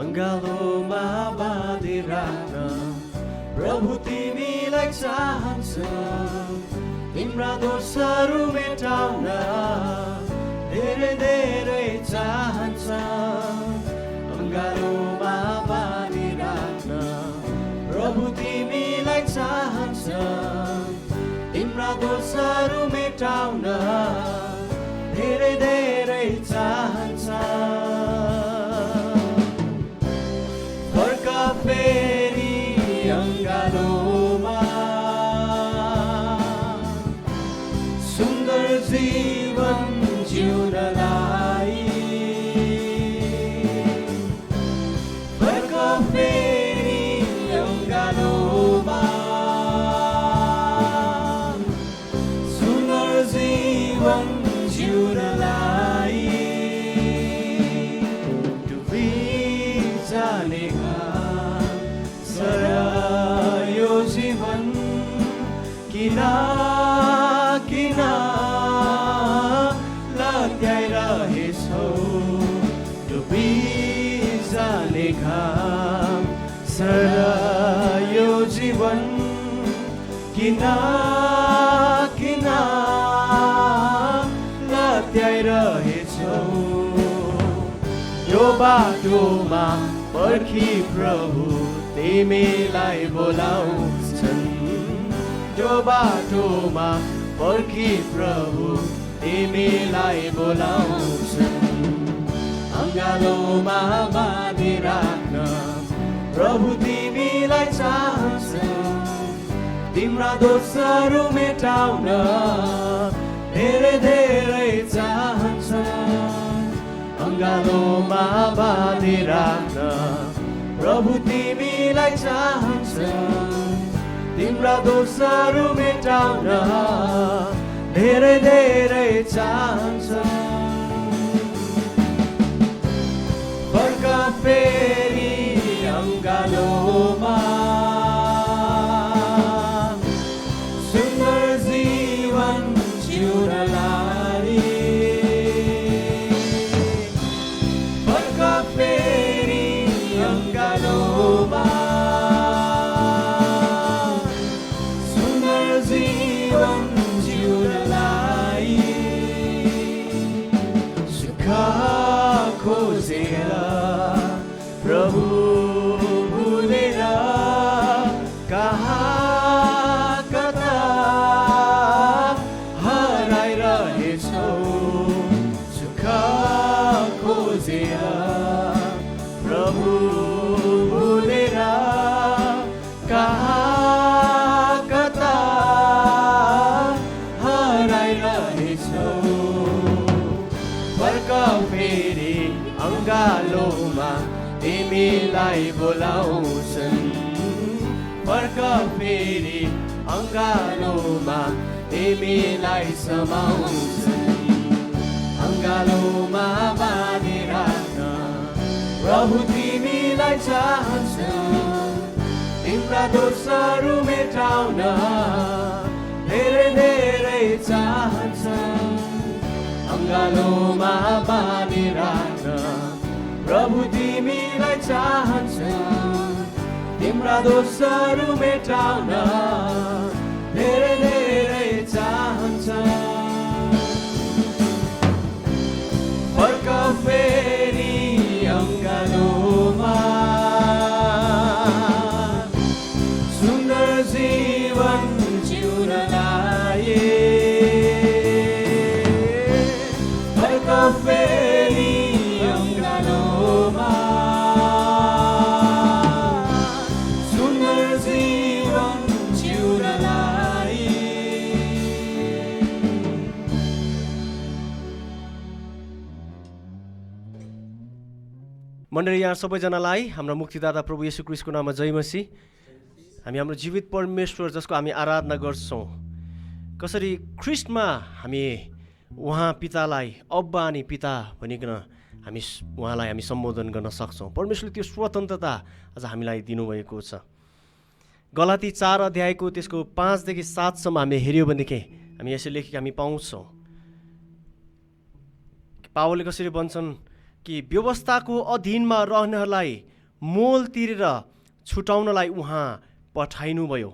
अङ्गालोमा बाँधिराख्न प्रभु तिमीलाई चाहन्छ तिम्रा दोषहरू मेटाउन धेरै धेरै चाहन्छ अङ्गालोमा बाँधिराख्न प्रभु तिमीलाई चाहन्छ तिम्रा दोषहरू मेटाउन धेरै धेरै चाहन्छ फर्क फेरि अङ्गालोमा सुन्दर जीवन जिउनलाई फर्क फेरि अङ्गालोमा सुन्दर जीवन जिउनलाई डुबिजाने सर यो जीवन किन किन लत्याइरहेछौ डुबिजाने घाम सर यो जीवन किन किन लत्याइरहेछौ यो बाटोमा पर्खी प्रभु तिमीलाई बोलाउँछन् यो बाटोमा पर्खी प्रभु तिमीलाई बोलाउँछन् अङ्गालोमा बाँधिराख्न प्रभु तिमीलाई चाहन्छ तिम्रा दोषहरू मेटाउन धेरै धेरै चाहन्छ अङ्गालोमा बाँधिराख्न प्रभु तिमीलाई चाहन्छ तिम्रा दोषहरू मेटाउन धेरै धेरै चाहन्छ फर्क फेरि अङ्गालोमा सुन्दर जीवन जिउनलाई फर्क फेरि अङ्गालोमा सुन्दर जीवन जिउनलाई सुख खोजेर प्रभु भुलेर कहाँ कता हराइरहेछौ सुख खोजेर प्रभु भुलेर कहाँ कता हराइरहेछौ फर्क फेरि अङ्गालोमा तिमीलाई बोलाउँछन् फर्क फेरि अङ्गालोमा तिमीलाई समाउँछन् अङ्गालोमा बाँधिराख्न प्रभु तिमीलाई चाहन्छ तिम्रा दोषहरू मेटाउन धेरै धेरै चाहन्छ अङ्गालोमा बाँधिराख्न प्रभु तिमीलाई चाहन्छ तिम्रा दोषहरू मेटाउन धेरै धेरै चाहन्छ फर्क फेरि अङ्गालोमा सुन्दर जीवन जिउनलाई फर्क फेरि अङ्गालोमा सुन्दर जीवन जिउनलाई मण्डली यहाँ सबैजनालाई हाम्रो मुक्तिदाता प्रभु येशू ख्रीष्टको नाममा जय मसीह। हामी हाम्रो जीवित परमेश्वर जसको हामी आराधना गर्छौँ, कसरी ख्रीष्टमा हामी उहाँ पितालाई अब्बा अनि पिता भनिकन हामी उहाँलाई हामी सम्बोधन गर्न सक्छौँ। परमेश्वरले त्यो स्वतन्त्रता आज हामीलाई दिनुभएको छ। गलाती 4 अध्यायको त्यसको 5 देखि 7 सम्म हामी हेऱ्यौँ भनेदेखि हामी यसरी लेखेको हामी पाउँछौँ। पावलले कसरी भन्छन्, कि व्यवस्थाको अधीनमा रहनेहरूलाई मोल तिरेर छुटाउनलाई उहाँ पठाइनुभयो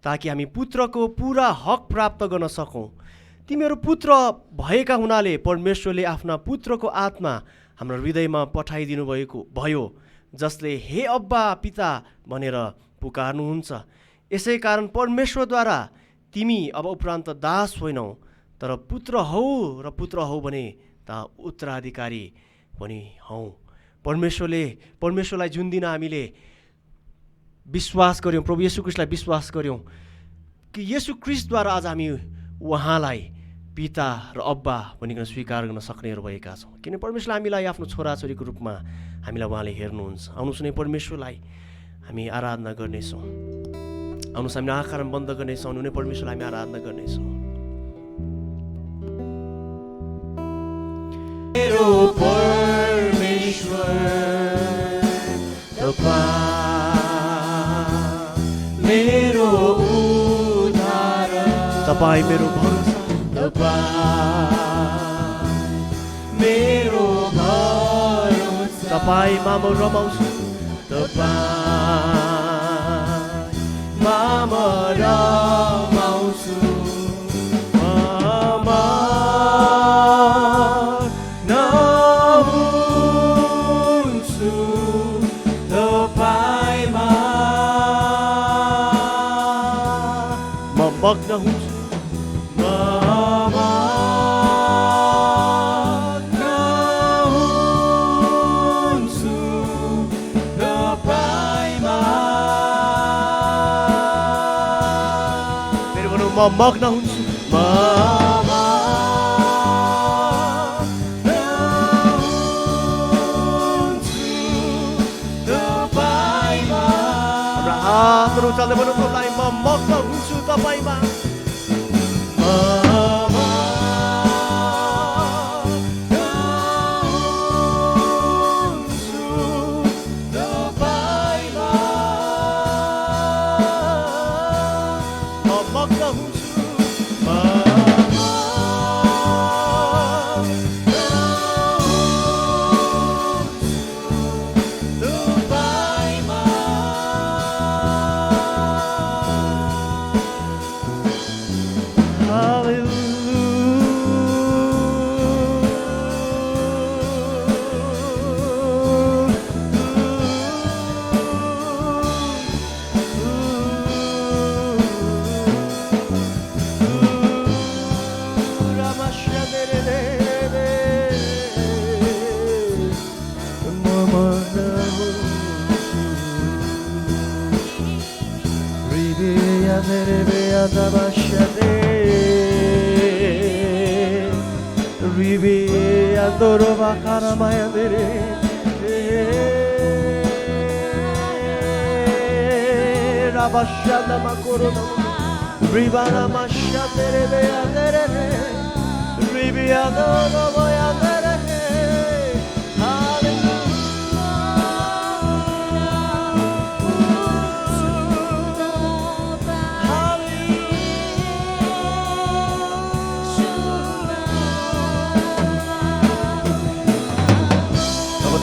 ताकि हामी पुत्रको पुरा हक प्राप्त गर्न सकौँ। तिमीहरू पुत्र भएका हुनाले परमेश्वरले आफ्ना पुत्रको आत्मा हाम्रो हृदयमा पठाइदिनु भयो, जसले हे अब्बा पिता भनेर पुकार्नुहुन्छ। यसै कारण परमेश्वरद्वारा तिमी अब उपरान्त दास होइनौ, तर पुत्र हौ, र पुत्र हौ भने त उत्तराधिकारी पनि हौ। परमेश्वरलाई जुन दिन हामीले विश्वास गऱ्यौँ, प्रभु येशू ख्रीष्टलाई विश्वास गऱ्यौँ कि येशू ख्रीष्टद्वारा आज हामी उहाँलाई पिता र अब्बा भनिकन स्वीकार गर्न सक्नेहरू भएका छौँ। किन परमेश्वरले हामीलाई आफ्नो छोराछोरीको रूपमा हामीलाई उहाँले हेर्नुहुन्छ। आउनुहोस् नै परमेश्वरलाई हामी आराधना गर्नेछौँ। आउनुहोस् हामीले आँखा बन्द गर्नेछौँ, आउनु नै परमेश्वरलाई हामी आराधना गर्नेछौँ। मेरो परमेश्वर तपाईँ मेरो उद्धार, तपाईँ मेरो भरोसा, तपाईँ मेरो भरोसा, तपाईँमा म रमाउँछु, तपाईँमा म रमाउँछु। मग्न हुन्छु, मग्न हुन्छु तपाईँमा। फेरि भनौँ, म मग्न हुन्छु, हातहरू उचाल्दै भनौँ तपाईँलाई, म मग्न हुन्छु तपाईँमा।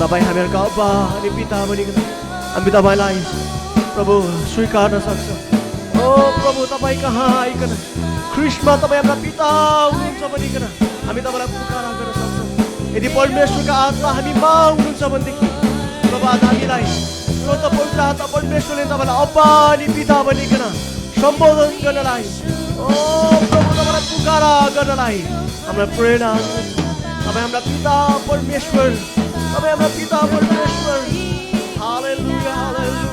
तपाईँ हामीहरूका अब्बा अनि पिता भनिकन हामी तपाईँलाई प्रभु स्वीकार्न सक्छौँ। ओ प्रभु, तपाईँ कहाँ आइकन ख्रीष्टमा तपाईँ हाम्रा पिता हुनुहुन्छ भनिकन हामी तपाईँलाई पुकारा गर्न सक्छौँ। यदि परमेश्वरका आत्मा हामीमा हुनुहुन्छ भनेदेखि प्रभु आज हामीलाई पवित्र आत्मा परमेश्वरले तपाईँलाई अब्बा अनि पिता भनिकन सम्बोधन गर्नलाई, ओ प्रभु तपाईँलाई पुकारा गर्नलाई हामीलाई प्रेरणा हुन्छ। तपाईँ हाम्रा पिता परमेश्वर, तपाईँ हाम्रा पिता परमेश्वर। हालेलुया, हालेलुया,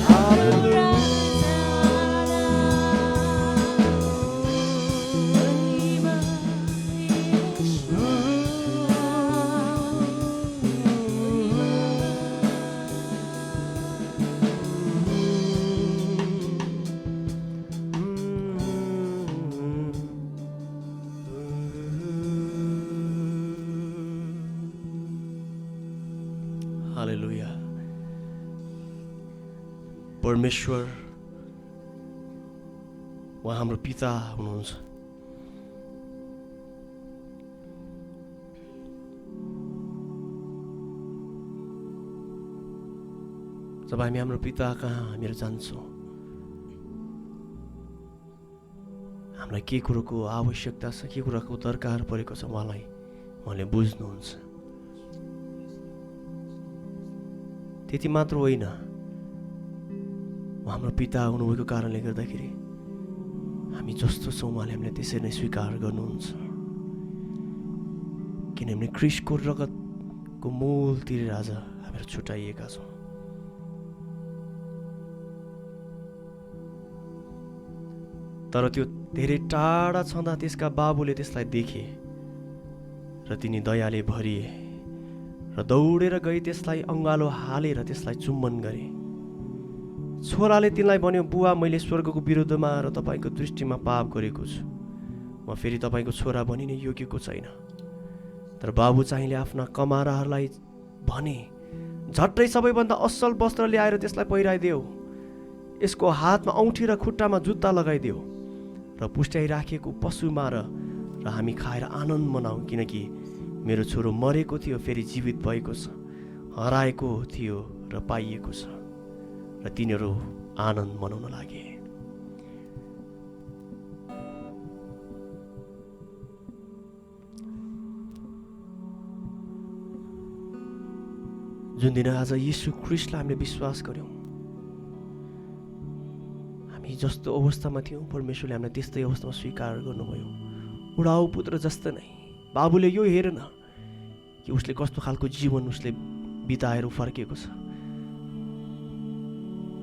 हालेलुया। हालेलुया। परमेश्वर उहाँ हाम्रो पिता हुनुहुन्छ। जब हामी हाम्रो पिता कहाँ हामीहरू जान्छौँ, हामीलाई के कुरोको आवश्यकता छ, के कुराको दरकार परेको छ, उहाँले बुझ्नुहुन्छ। त्यति मात्र होइन, हाम्रो पिता हुनुभएको कारणले गर्दाखेरि हामी जस्तो छौँ उहाँले हामीलाई त्यसरी नै स्वीकार गर्नुहुन्छ। किनभने ख्रीष्टको रगतको मूल तिरेर आज हामीहरू छुट्याइएका छौँ। तर त्यो धेरै टाढा छँदा त्यसका बाबुले त्यसलाई देखे र तिनी दयाले भरिए र दौडेर गई त्यसलाई अङ्गालो हालेर त्यसलाई चुम्बन गरे। छोराले तिनलाई भन्यो, बुवा, मैले स्वर्गको विरुद्धमा र तपाईँको दृष्टिमा पाप गरेको छु, म फेरि तपाईँको छोरा बनिने योग्यको छैन। तर बाबु चाहिँले आफ्ना कमाराहरूलाई भने, झट्टै सबैभन्दा असल वस्त्र ल्याएर त्यसलाई पहिराइदेऊ, यसको हातमा औँठी र खुट्टामा जुत्ता लगाइदेऊ र पुष्ट्याइराखेको पशु मार र हामी खाएर आनन्द मनाऊ, किनकि मेरो छोरो मरेको थियो फेरि जीवित भएको छ, हराएको थियो र पाइएको छ। र तिनीहरू आनन्द मनाउन लागे। जुन दिन आज यीशु ख्रीष्टलाई हामीले विश्वास गर्यौँ, हामी जस्तो अवस्थामा थियौँ परमेश्वरले हामीलाई त्यस्तै अवस्थामा स्वीकार गर्नुभयो। उडाउ पुत्र जस्तो नै। बाबुले यो हेरेन कि उसले कस्तो खालको जीवन उसले बिताएर फर्केको छ,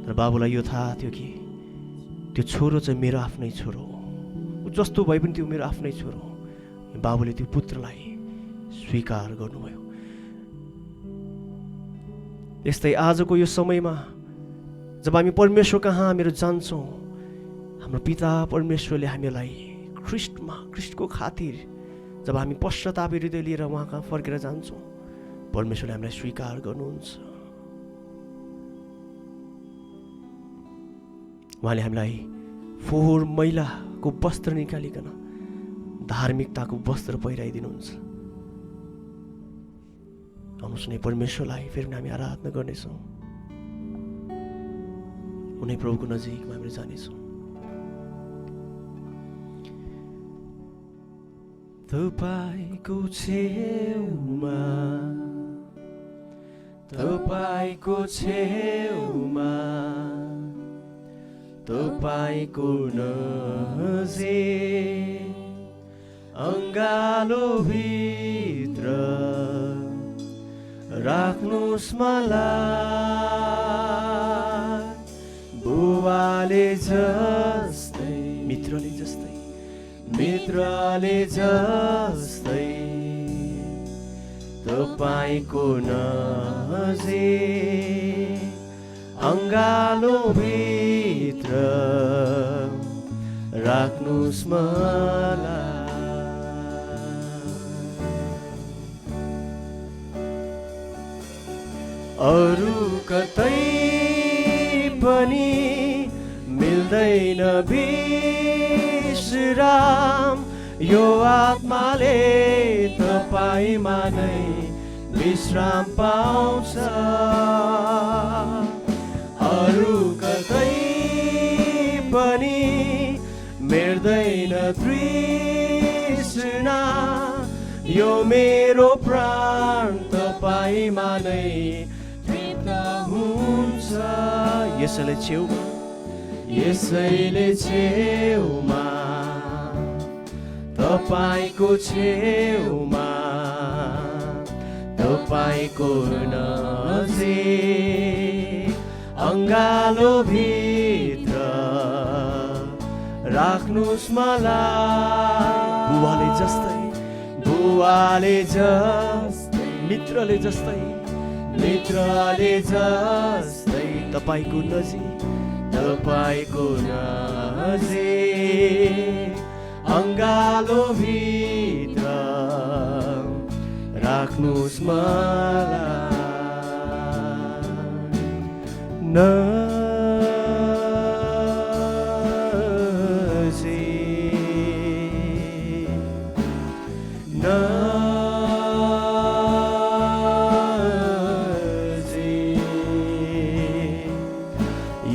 तर बाबुलाई यो थाहा थियो कि त्यो छोरो चाहिँ मेरो आफ्नै छोरो हो, ऊ जस्तो भए पनि त्यो मेरो आफ्नै छोरो हो। बाबुले त्यो पुत्रलाई स्वीकार गर्नुभयो। यस्तै आजको यो समयमा जब हामी परमेश्वर कहाँ हामीहरू जान्छौँ, हाम्रो पिता परमेश्वरले हामीलाई ख्रीष्टको खातिर जब हामी पश्चाताप हृदय लिएर उहाँ कहाँ फर्केर जान्छौँ, परमेश्वरले हामीलाई स्वीकार गर्नुहुन्छ। उहाँले हामीलाई फोहोर मैलाको वस्त्र निकालिकन धार्मिकताको वस्त्र पहिराइदिनुहुन्छ। आउनुहोस् नै परमेश्वरलाई फेरि हामी आराधना गर्नेछौँ, उनी प्रभुको नजिकमा हामी जानेछौँ। तपाईँको छेउमा, तपाईँको छेउमा, तपाईँको नजिक अङ्गालो भित्र राख्नुहोस् मलाई, बुवाले जस्तै, मित्रले जस्तै तपाईँको नजिक अङ्गालो भित्र राख्नुहोस् मलाई। अरू कतै पनि मिल्दैन विश्राम, यो आत्माले तपाईँमा नै विश्राम पाउँछ। अरू कतै पनि मिल्दैन तृष्णा, यो मेरो प्राण तपाईँमा नै तृप्त हुन्छ। यसैले छेउमा, तपाईँको छेउमा, तपाईँको नजिक अङ्गालो भित्र राख्नुहोस् मलाई, बुवाले जस्तै, मित्रले जस्तै तपाईँको नजिक अङ्गालो भित्र राख्नुहोस् मलाई।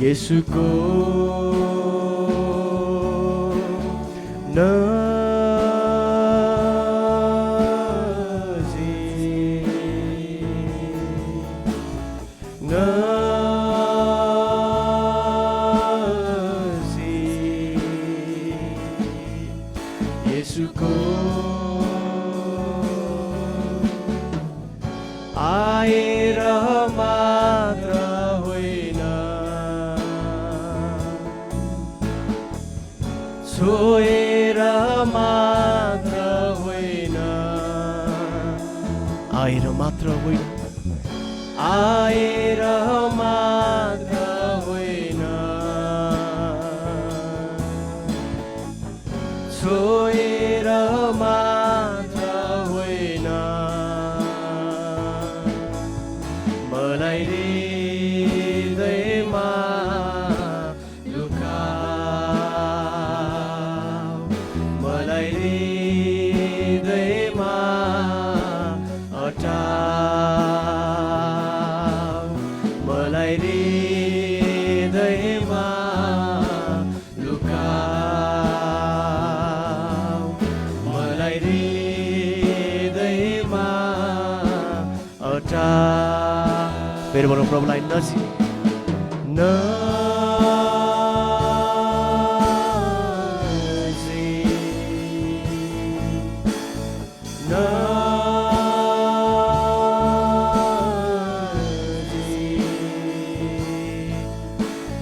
येशूको येशूको आएर मात्र होइन छोएर मात्र होइन आएर मात्र होइन आएर मात्र होइन छोएर मात्र होइन मलाई हृदयमा लुकाऊ मलाई हृदयमा अटाऊ मलाई हृदयमा लुकाऊ मलाई हृदयमा अटाऊ फेरि भनौँ प्रभुलाई नजिक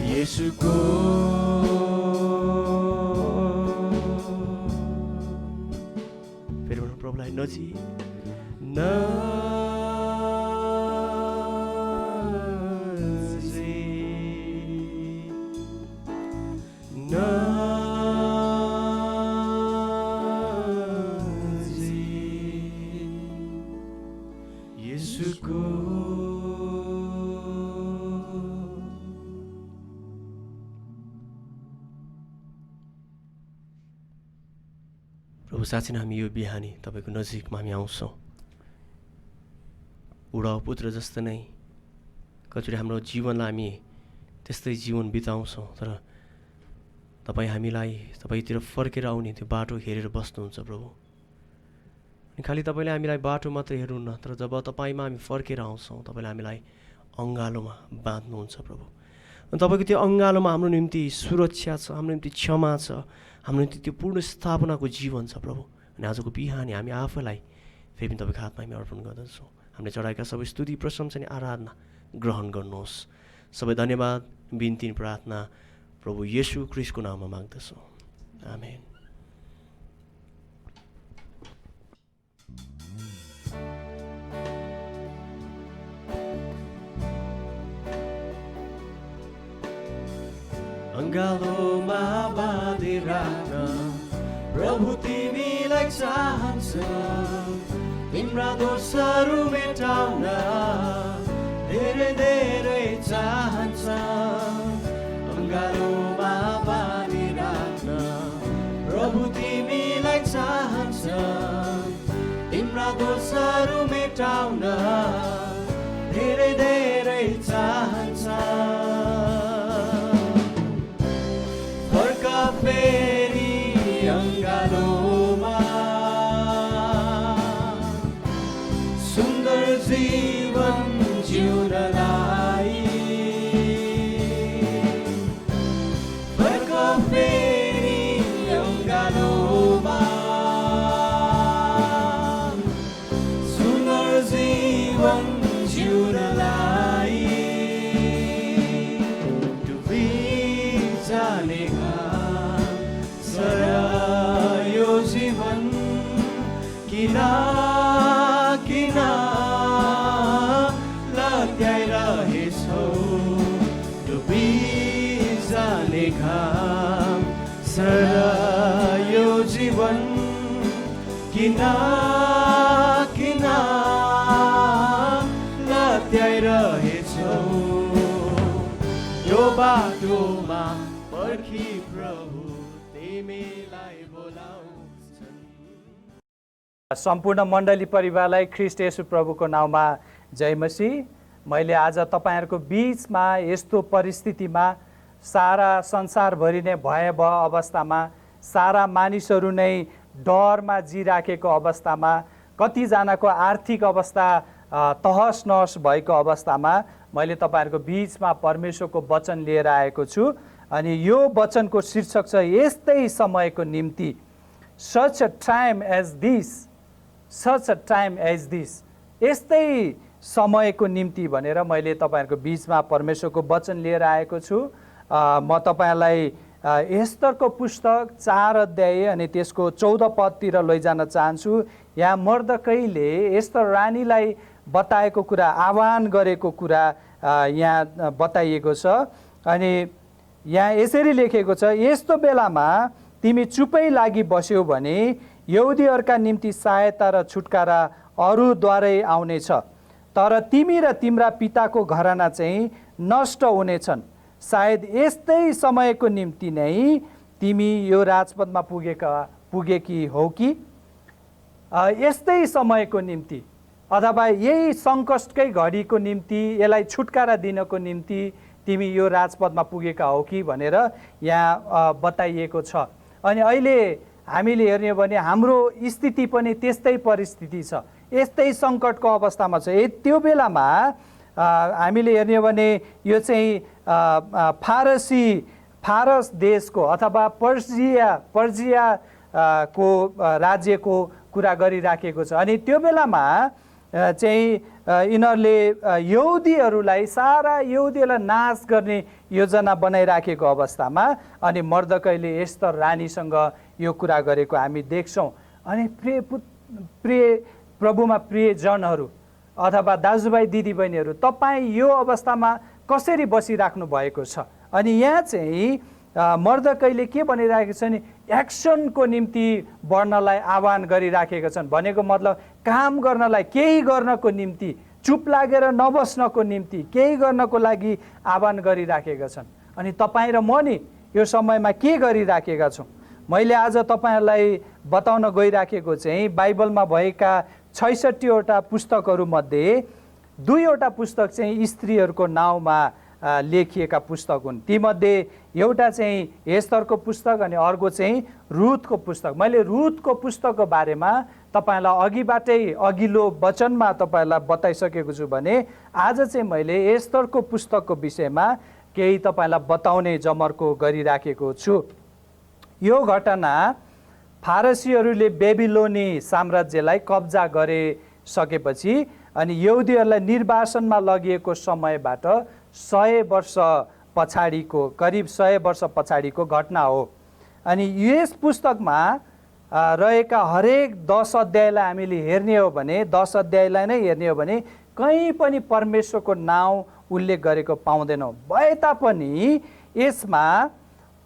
येशूको फेरि भनौँ प्रभुलाई नजिक येशूको प्रभु साँच्चै नै हामी यो बिहानी तपाईँको नजिकमा हामी आउँछौँ उडाउ पुत्र जस्तो नै कतिचोटि हाम्रो जीवनलाई हामी त्यस्तै जीवन बिताउँछौँ तर तपाईँ हामीलाई तपाईँतिर फर्केर आउने त्यो बाटो हेरेर बस्नुहुन्छ प्रभु अनि खालि तपाईँले हामीलाई बाटो मात्रै हेर्नुहुन्न तर जब तपाईँमा हामी फर्केर आउँछौँ तपाईँले हामीलाई अङ्गालोमा बाँध्नुहुन्छ प्रभु अनि तपाईँको त्यो अङ्गालोमा हाम्रो निम्ति सुरक्षा छ हाम्रो निम्ति क्षमा छ हाम्रो निम्ति त्यो पूर्ण स्थापनाको जीवन छ प्रभु अनि आजको बिहानी हामी आफैलाई फेरि पनि तपाईँको हातमा हामी अर्पण गर्दछौँ हामीले चढाएका सबै स्तुति प्रशंसा अनि आराधना ग्रहण गर्नुहोस् सबै धन्यवाद बिन्ती प्रार्थना प्रभु येशू ख्रीष्टको नाममा माग्दछौँ आमेन अङ्गालोमा बाँधेर राख्न प्रभु तिमीलाई चाहन्छ तिम्रा दोषहरू मेटाउन धेरै धेरै चाहन्छ अङ्गालोमा बाँधेर राख्न प्रभु तिमीलाई चाहन्छ तिम्रा दोषहरू मेटाउन धेरै धेरै चाहन्छ फेरि अङ्गालोमा सुन्दर जीवन जिउनलाई फर्क फेरि अङ्गालोमा सुन्दर जीवन जिउनलाई डुबिजाने यो जीवन किन किन लत्याइरहेछौ डुबिजाने घाम सर यो जीवन किन किन लत्याइरहेछौ यो बाटोमा पर्खी प्रभु सम्पूर्ण मण्डली परिवारलाई ख्रीष्ट येशू प्रभुको नाममा जय मसीह। मैले आज तपाईहरुको बीचमा यस्तो परिस्थितिमा सारा संसारभरि नै भयावह अवस्थामा, सारा मानिसहरू नै डरमा जिराखेको अवस्थामा, कतिजनाको आर्थिक अवस्था तहस नहस भएको अवस्थामा मैले तपाईँहरूको बिचमा परमेश्वरको वचन लिएर आएको छु। अनि यो वचनको शीर्षक छ यस्तै समयको निम्ति, such a time as this, such a time as this, यस्तै समयको निम्ति भनेर मैले तपाईँहरूको बिचमा परमेश्वरको वचन लिएर आएको छु। म तपाईँलाई एस्तरको पुस्तक 4 अध्याय अनि त्यसको 14 पदतिर लैजान चाहन्छु। यहाँ मर्दकैले एस्तर रानीलाई बताएको कुरा, आह्वान गरेको कुरा यहाँ बताइएको छ। अनि यहाँ यसरी लेखेको छ, यस्तो बेलामा तिमी चुपै लागि बस्यौ भने यहुदीहरूका निम्ति सहायता र छुटकारा अरूद्वारै आउनेछ, तर तिमी र तिम्रा पिताको घराना चाहिँ नष्ट हुनेछन्। सायद यस्तै समयको निम्ति नै तिमी यो राजपथमा पुगेकी हौ कि? यस्तै समयको निम्ति अथवा यही सङ्कटकै घडीको निम्ति, यसलाई छुटकारा दिनको निम्ति तिमी यो राजपथमा पुगेका हौ कि भनेर यहाँ बताइएको छ। अनि अहिले हामीले हेर्ने हो भने हाम्रो स्थिति पनि त्यस्तै परिस्थिति छ, यस्तै सङ्कटको अवस्थामा छ। त्यो बेलामा हामीले हेर्ने हो भने यो चाहिँ फारस देशको अथवा पर्जिया को राज्यको कुरा गरिराखेको छ। अनि त्यो बेलामा चाहिँ यिनीहरूले यहुदीहरूलाई, सारा यहुदीहरूलाई नाश गर्ने योजना बनाइराखेको अवस्थामा अनि मर्दकैले एस्तर रानीसँग यो कुरा गरेको हामी देख्छौँ। अनि प्रिय प्रभुमा प्रिय जनहरू अथवा दाजुभाइ दिदीबहिनीहरू, तपाईँ यो अवस्थामा कसरी बसिराख्नु भएको छ? अनि यहाँ चाहिँ मर्दकैले के भनिराखेको छ नि, एक्सनको निम्ति बढ्नलाई आह्वान गरिराखेका छन्। भनेको मतलब काम गर्नलाई, केही गर्नको निम्ति, चुप लागेर नबस्नको निम्ति केही गर्नको लागि आह्वान गरिराखेका छन्। अनि तपाईँ र म नि यो समयमा के गरिराखेका छौँ? मैले आज तपाईँहरूलाई बताउन गइराखेको चाहिँ बाइबलमा भएका 66 वटा पुस्तकहरूमध्ये 2 वटा पुस्तक चाहिँ स्त्रीहरूको नाउँमा लेखिएका पुस्तक हुन्। तीमध्ये एउटा चाहिँ एस्तरको पुस्तक अनि अर्को चाहिँ रुथको पुस्तक। मैले रुथको पुस्तकको बारेमा तपाईँलाई अघिबाटै अघिल्लो वचनमा तपाईँलाई बताइसकेको छु भने आज चाहिँ मैले एस्तरको पुस्तकको विषयमा केही तपाईँलाई बताउने जमर्को गरिराखेको छु। यो घटना फारसीहरूले बेबिलोनी साम्राज्यलाई कब्जा गरिसकेपछि अनि यहुदीहरूलाई निर्वासनमा लगिएको समयबाट 100 वर्ष पछाडिको, करिब 100 वर्ष पछाडिको घटना हो। अनि यस पुस्तकमा रहेका हरेक 10 अध्यायलाई हामीले हेर्ने हो भने, 10 अध्यायलाई नै हेर्ने हो भने कहीँ पनि परमेश्वरको नाउँ उल्लेख गरेको पाउँदैनौँ। भए तापनि यसमा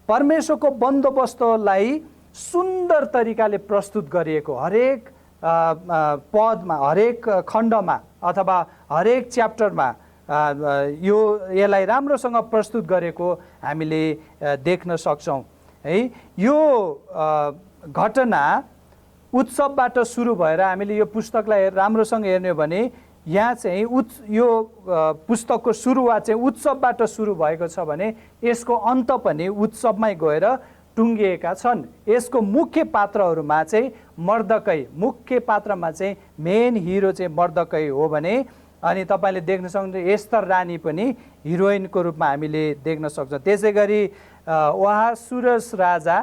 परमेश्वरको बन्दोबस्तलाई सुन्दर तरिकाले प्रस्तुत गरिएको, हरेक पदमा, हरेक खण्डमा अथवा हरेक च्याप्टरमा यसलाई राम्रोसँग प्रस्तुत गरेको हामीले देख्न सक्छौँ है। यो घटना उत्सवबाट सुरु भएर हामीले यो पुस्तकलाई राम्रोसँग हेर्ने हो भने यहाँ चाहिँ यो पुस्तकको सुरुवात चाहिँ उत्सवबाट सुरु भएको छ भने यसको अन्त पनि उत्सवमै गएर टुङ्गिएका छन्। यसको मुख्य पात्रहरूमा चाहिँ मर्दकै, मुख्य पात्रमा चाहिँ मेन हिरो चाहिँ मर्दकै हो भने अनि तपाईँले देख्न सक्नुहुन्छ एस्तर रानी पनि हिरोइनको रूपमा हामीले देख्न सक्छौँ। त्यसै गरी अहासुरस राजा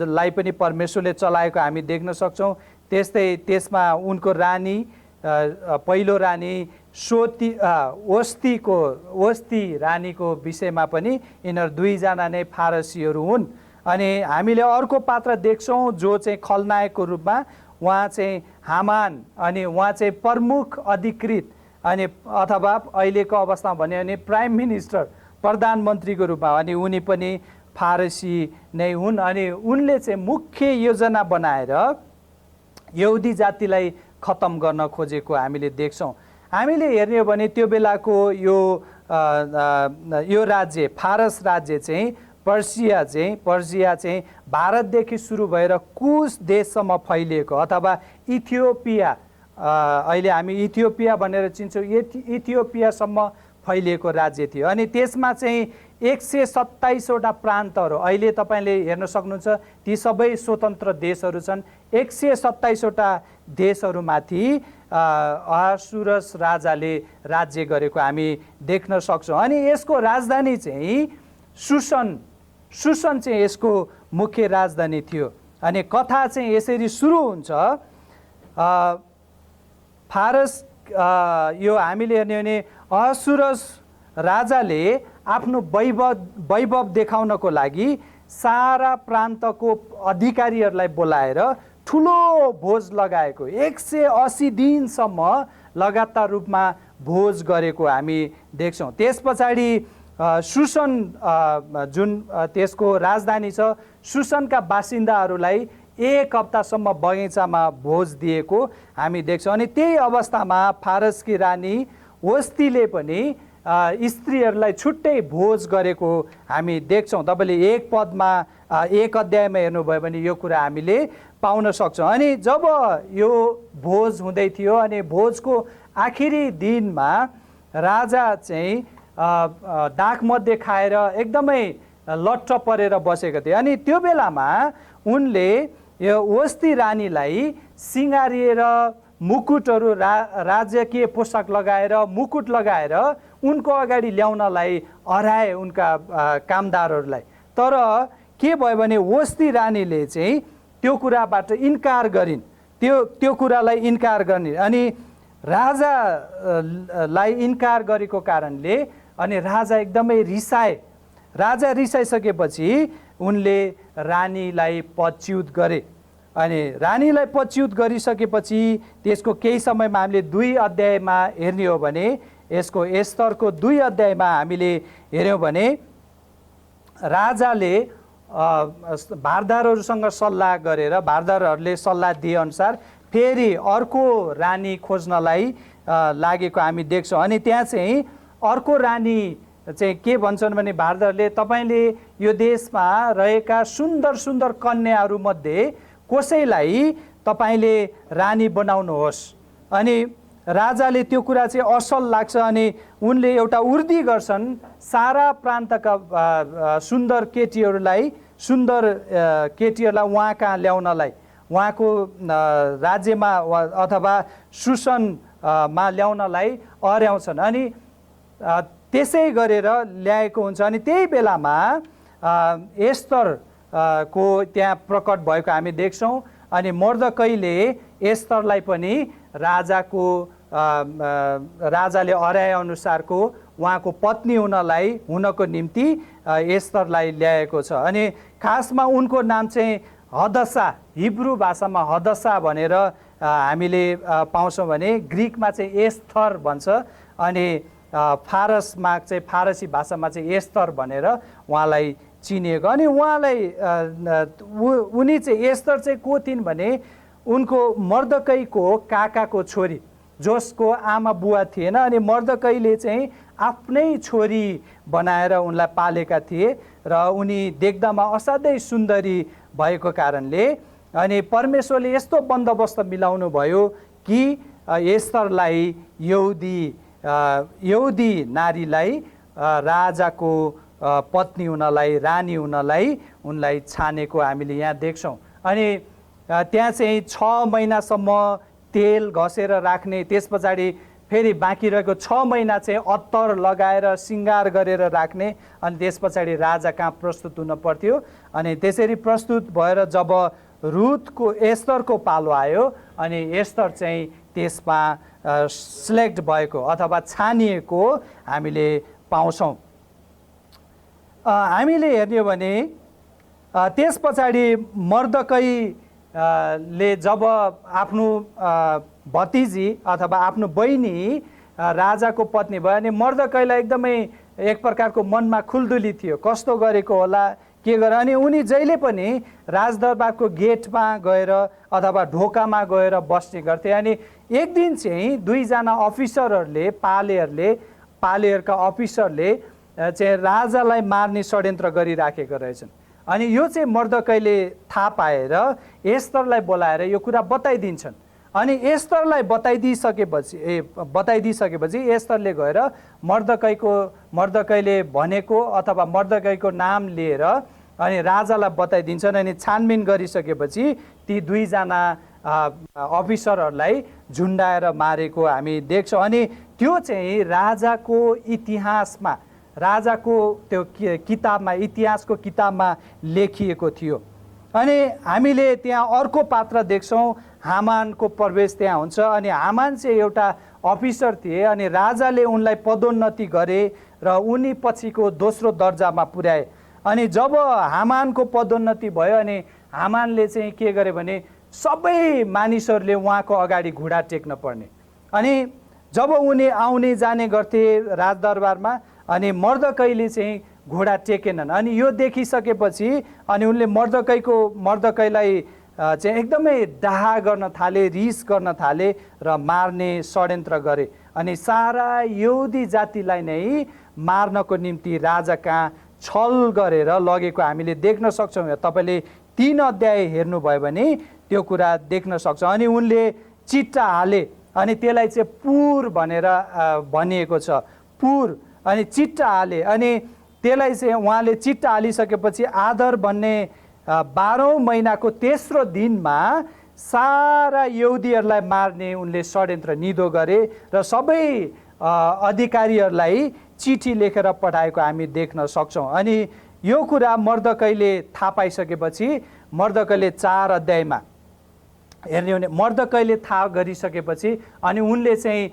लाई पनि परमेश्वरले चलाएको हामी देख्न सक्छौँ। त्यस्तै त्यसमा उनको रानी, पहिलो रानी वस्ती रानीको विषयमा पनि यिनीहरू 2 जना नै फारसीहरू हुन्। अनि हामीले अर्को पात्र देख्छौँ जो चाहिँ खलनायकको रूपमा, उहाँ चाहिँ हामान, अनि उहाँ चाहिँ प्रमुख अधिकृत अनि अथवा अहिलेको अवस्थामा भन्यो भने प्राइम मिनिस्टर, प्रधानमन्त्रीको रूपमा, अनि उनी पनि फारसी नै हुन्। अनि उनले चाहिँ मुख्य योजना बनाएर यहुदी जातिलाई खतम गर्न खोजेको हामीले देख्छौँ। हामीले हेर्ने हो भने त्यो बेलाको यो राज्य, फारस राज्य चाहिँ पर्सिया चाहिँ भारतदेखि सुरु भएर कुश देशसम्म फैलिएको अथवा इथियोपिया, अहिले हामी इथियोपिया भनेर चिन्छौँ, इथियोपियासम्म फैलिएको राज्य थियो। अनि त्यसमा चाहिँ 127वटा प्रान्तहरू, अहिले तपाईँले हेर्न सक्नुहुन्छ ती सबै स्वतन्त्र देशहरू छन्। 127वटा देशहरूमाथि अहासुरस राजाले राज्य गरेको हामी देख्न सक्छौँ। अनि यसको राजधानी चाहिँ सुसन चाहिँ यसको मुख्य राजधानी थियो। अनि कथा चाहिँ यसरी सुरु हुन्छ। फारस यो हामीले हेर्ने भने अहासुरस राजाले आफ्नो वैभव देखाउनको लागि सारा प्रान्तको अधिकारीहरूलाई बोलाएर ठुलो भोज लगाएको, 180 दिनसम्म लगातार रूपमा भोज गरेको हामी देख्छौँ। त्यस पछाडि सुसन जुन त्यसको राजधानी छ, सुसनका बासिन्दाहरूलाई 1 हप्तासम्म बगैँचामा भोज दिएको हामी देख्छौँ। अनि त्यही अवस्थामा फारसकी रानी वस्तीले पनि स्त्रीहरूलाई छुट्टै भोज गरेको हामी देख्छौँ। तपाईँले 1 अध्यायमा हेर्नुभयो भने यो कुरा हामीले पाउन सक्छौँ। अनि जब यो भोज हुँदै थियो अनि भोजको आखिरी दिनमा राजा चाहिँ दागमध्ये खाएर एकदमै लट्ठ परेर बसेका थिए। अनि त्यो बेलामा उनले यो वस्ती रानीलाई सिँगारिएर मुकुटहरू राजकीय पोसाक लगाएर मुकुट लगाएर उनको अगाडि ल्याउनलाई हराए उनका कामदारहरूलाई। तर के भयो भने वस्ती रानीले चाहिँ त्यो कुराबाट इन्कार गरिन्, त्यो कुरालाई इन्कार गर्ने। अनि राजालाई इन्कार गरेको कारणले अनि राजा एकदमै रिसाए। राजा रिसाइसकेपछि उनले रानीलाई पदच्युत गरे। अनि रानीलाई पदच्युत गरिसकेपछि त्यसको केही समयमा हामीले 2 अध्यायमा हेर्ने हो भने यसको एस्तरको 2 अध्यायमा हामीले हेऱ्यौँ भने राजाले भारदारहरूसँग सल्लाह गरेर भारदारहरूले सल्लाह दिएअनुसार फेरि अर्को रानी खोज्नलाई लागेको हामी देख्छौँ। अनि त्यहाँ चाहिँ अर्को रानी चाहिँ के भन्छन् भने भारदारले तपाईँले यो देशमा रहेका सुन्दर सुन्दर कन्याहरूमध्ये कसैलाई तपाईँले रानी बनाउनुहोस्। अनि राजाले त्यो कुरा चाहिँ असल लाग्छ। अनि उनले एउटा उर्दी गर्छन् सारा प्रान्तका सुन्दर केटीहरूलाई उहाँ कहाँ ल्याउनलाई, उहाँको राज्यमा अथवा सुसनमा ल्याउनलाई अर्याउँछन्। अनि त्यसै गरेर ल्याएको हुन्छ। अनि त्यही बेलामा एस्तर को त्यहाँ प्रकट भएको हामी देख्छौँ। अनि मर्दकैले एस्तरलाई पनि राजाले अराए अनुसारको उहाँको पत्नी हुनको निम्ति एस्तरलाई ल्याएको छ। अनि खासमा उनको नाम चाहिँ हदसा, हिब्रू भाषामा हदसा भनेर हामीले पाउँछौँ भने ग्रिकमा चाहिँ एस्थर भन्छ। अनि फारसमा चाहिँ फारसी भाषामा चाहिँ एस्तर भनेर उहाँलाई चिनिएको। अनि उनी चाहिँ एस्तर चाहिँ को थिइन् भने उनको मर्दकैको काकाको छोरी, जसको आमा बुवा थिएन। अनि मर्दकैले चाहिँ आफ्नै छोरी बनाएर उनलाई पालेका थिए र उनी देख्दामा असाध्यै सुन्दरी भएको कारणले अनि परमेश्वरले यस्तो बन्दोबस्त मिलाउनु भयो कि एस्तरलाई यहुदी नारीलाई राजाको पत्नी हुनलाई, रानी हुनलाई उनलाई छानेको हामीले यहाँ देख्छौँ। अनि त्यहाँ चाहिँ 6 महिनासम्म तेल घसेर राख्ने, त्यस पछाडि फेरि बाँकी रहेको 6 महिना चाहिँ अत्तर लगाएर सिँगार गरेर राख्ने। अनि त्यस पछाडि राजा कहाँ प्रस्तुत हुन पर्थ्यो। अनि त्यसरी प्रस्तुत भएर जब रुथको एस्तरको पालो आयो अनि एस्तर चाहिँ त्यसमा सिलेक्ट भएको अथवा छानिएको हामीले पाउँछौँ। हामीले हेर्ने हो भने त्यस पछाडि मर्दकैले जब आफ्नो भतिजी अथवा आफ्नो बहिनी राजाको पत्नी भयो अनि मर्दकैलाई एकदमै एक प्रकारको मनमा खुल्दुली थियो, कस्तो गरेको होला के गरेर। अनि उनी जहिले पनि राजदरबारको गेटमा गएर अथवा ढोकामा गएर बस्ने गर्थे। अनि एक दिन चाहिँ 2 जना अफिसरहरूले पालेहरूका अफिसरले चाहिँ राजालाई मार्ने षड्यन्त्र गरिराखेका रहेछन्। अनि यो चाहिँ मर्दकैले थाहा पाएर एस्तरलाई बोलाएर यो कुरा बताइदिन्छन्। अनि एस्तरलाई बताइदिइसकेपछि एस्तरले गएर मर्दकैले भनेको अथवा मर्दकैको नाम लिएर अनि राजालाई बताइदिन्छन्। अनि छानबिन गरिसकेपछि ती दुईजना अफिसरहरूलाई झुन्डाएर मारेको हामी देख्छौँ। अनि त्यो चाहिँ राजाको इतिहासमा, राजाको त्यो किताबमा, इतिहासको किताबमा लेखिएको थियो। अनि हामीले त्यहाँ अर्को पात्र देख्छौँ, हामानको प्रवेश त्यहाँ हुन्छ। अनि हामान चाहिँ एउटा अफिसर थिए अनि राजाले उनलाई पदोन्नति गरे र उनी पछिको दोस्रो दर्जामा पुर्याए। अनि जब हामानको पदोन्नति भयो अनि हामानले चाहिँ के गरे भने सबै मानिसहरूले उहाँको अगाडि घुँडा टेक्न पर्ने। अनि जब उनी आउने जाने गर्थे राजदरबारमा अनि मर्दकैले चाहिँ घोडा टेकेनन्। अनि यो देखिसकेपछि अनि उनले मर्दकैलाई चाहिँ एकदमै डाहा गर्न थाले, रिस गर्न थाले र मार्ने षड्यन्त्र गरे। अनि सारा यहुदी जातिलाई नै मार्नको निम्ति राजा कहाँ छल गरेर लगेको हामीले देख्न सक्छौँ। तपाईँले 3 अध्याय हेर्नुभयो भने त्यो कुरा देख्न सक्छ। अनि उनले चिट्टा हाले अनि त्यसलाई चाहिँ पुर भनेर भनिएको छ, पुर। अनि चिट्टा हाले अनि त्यसलाई चाहिँ उहाँले चिट्टा हालिसकेपछि आदर भन्ने 12औं महिनाको तेस्रो दिनमा सारा यहुदीहरूलाई मार्ने उनले षड्यन्त्र निधो गरे र सबै अधिकारीहरूलाई चिठी लेखेर पठाएको हामी देख्न सक्छौँ। अनि यो कुरा मर्दकैले थाहा पाइसकेपछि मर्दकैले 4 अध्यायमा हेर्ने हो भने मर्दकैले थाहा गरिसकेपछि अनि उनले चाहिँ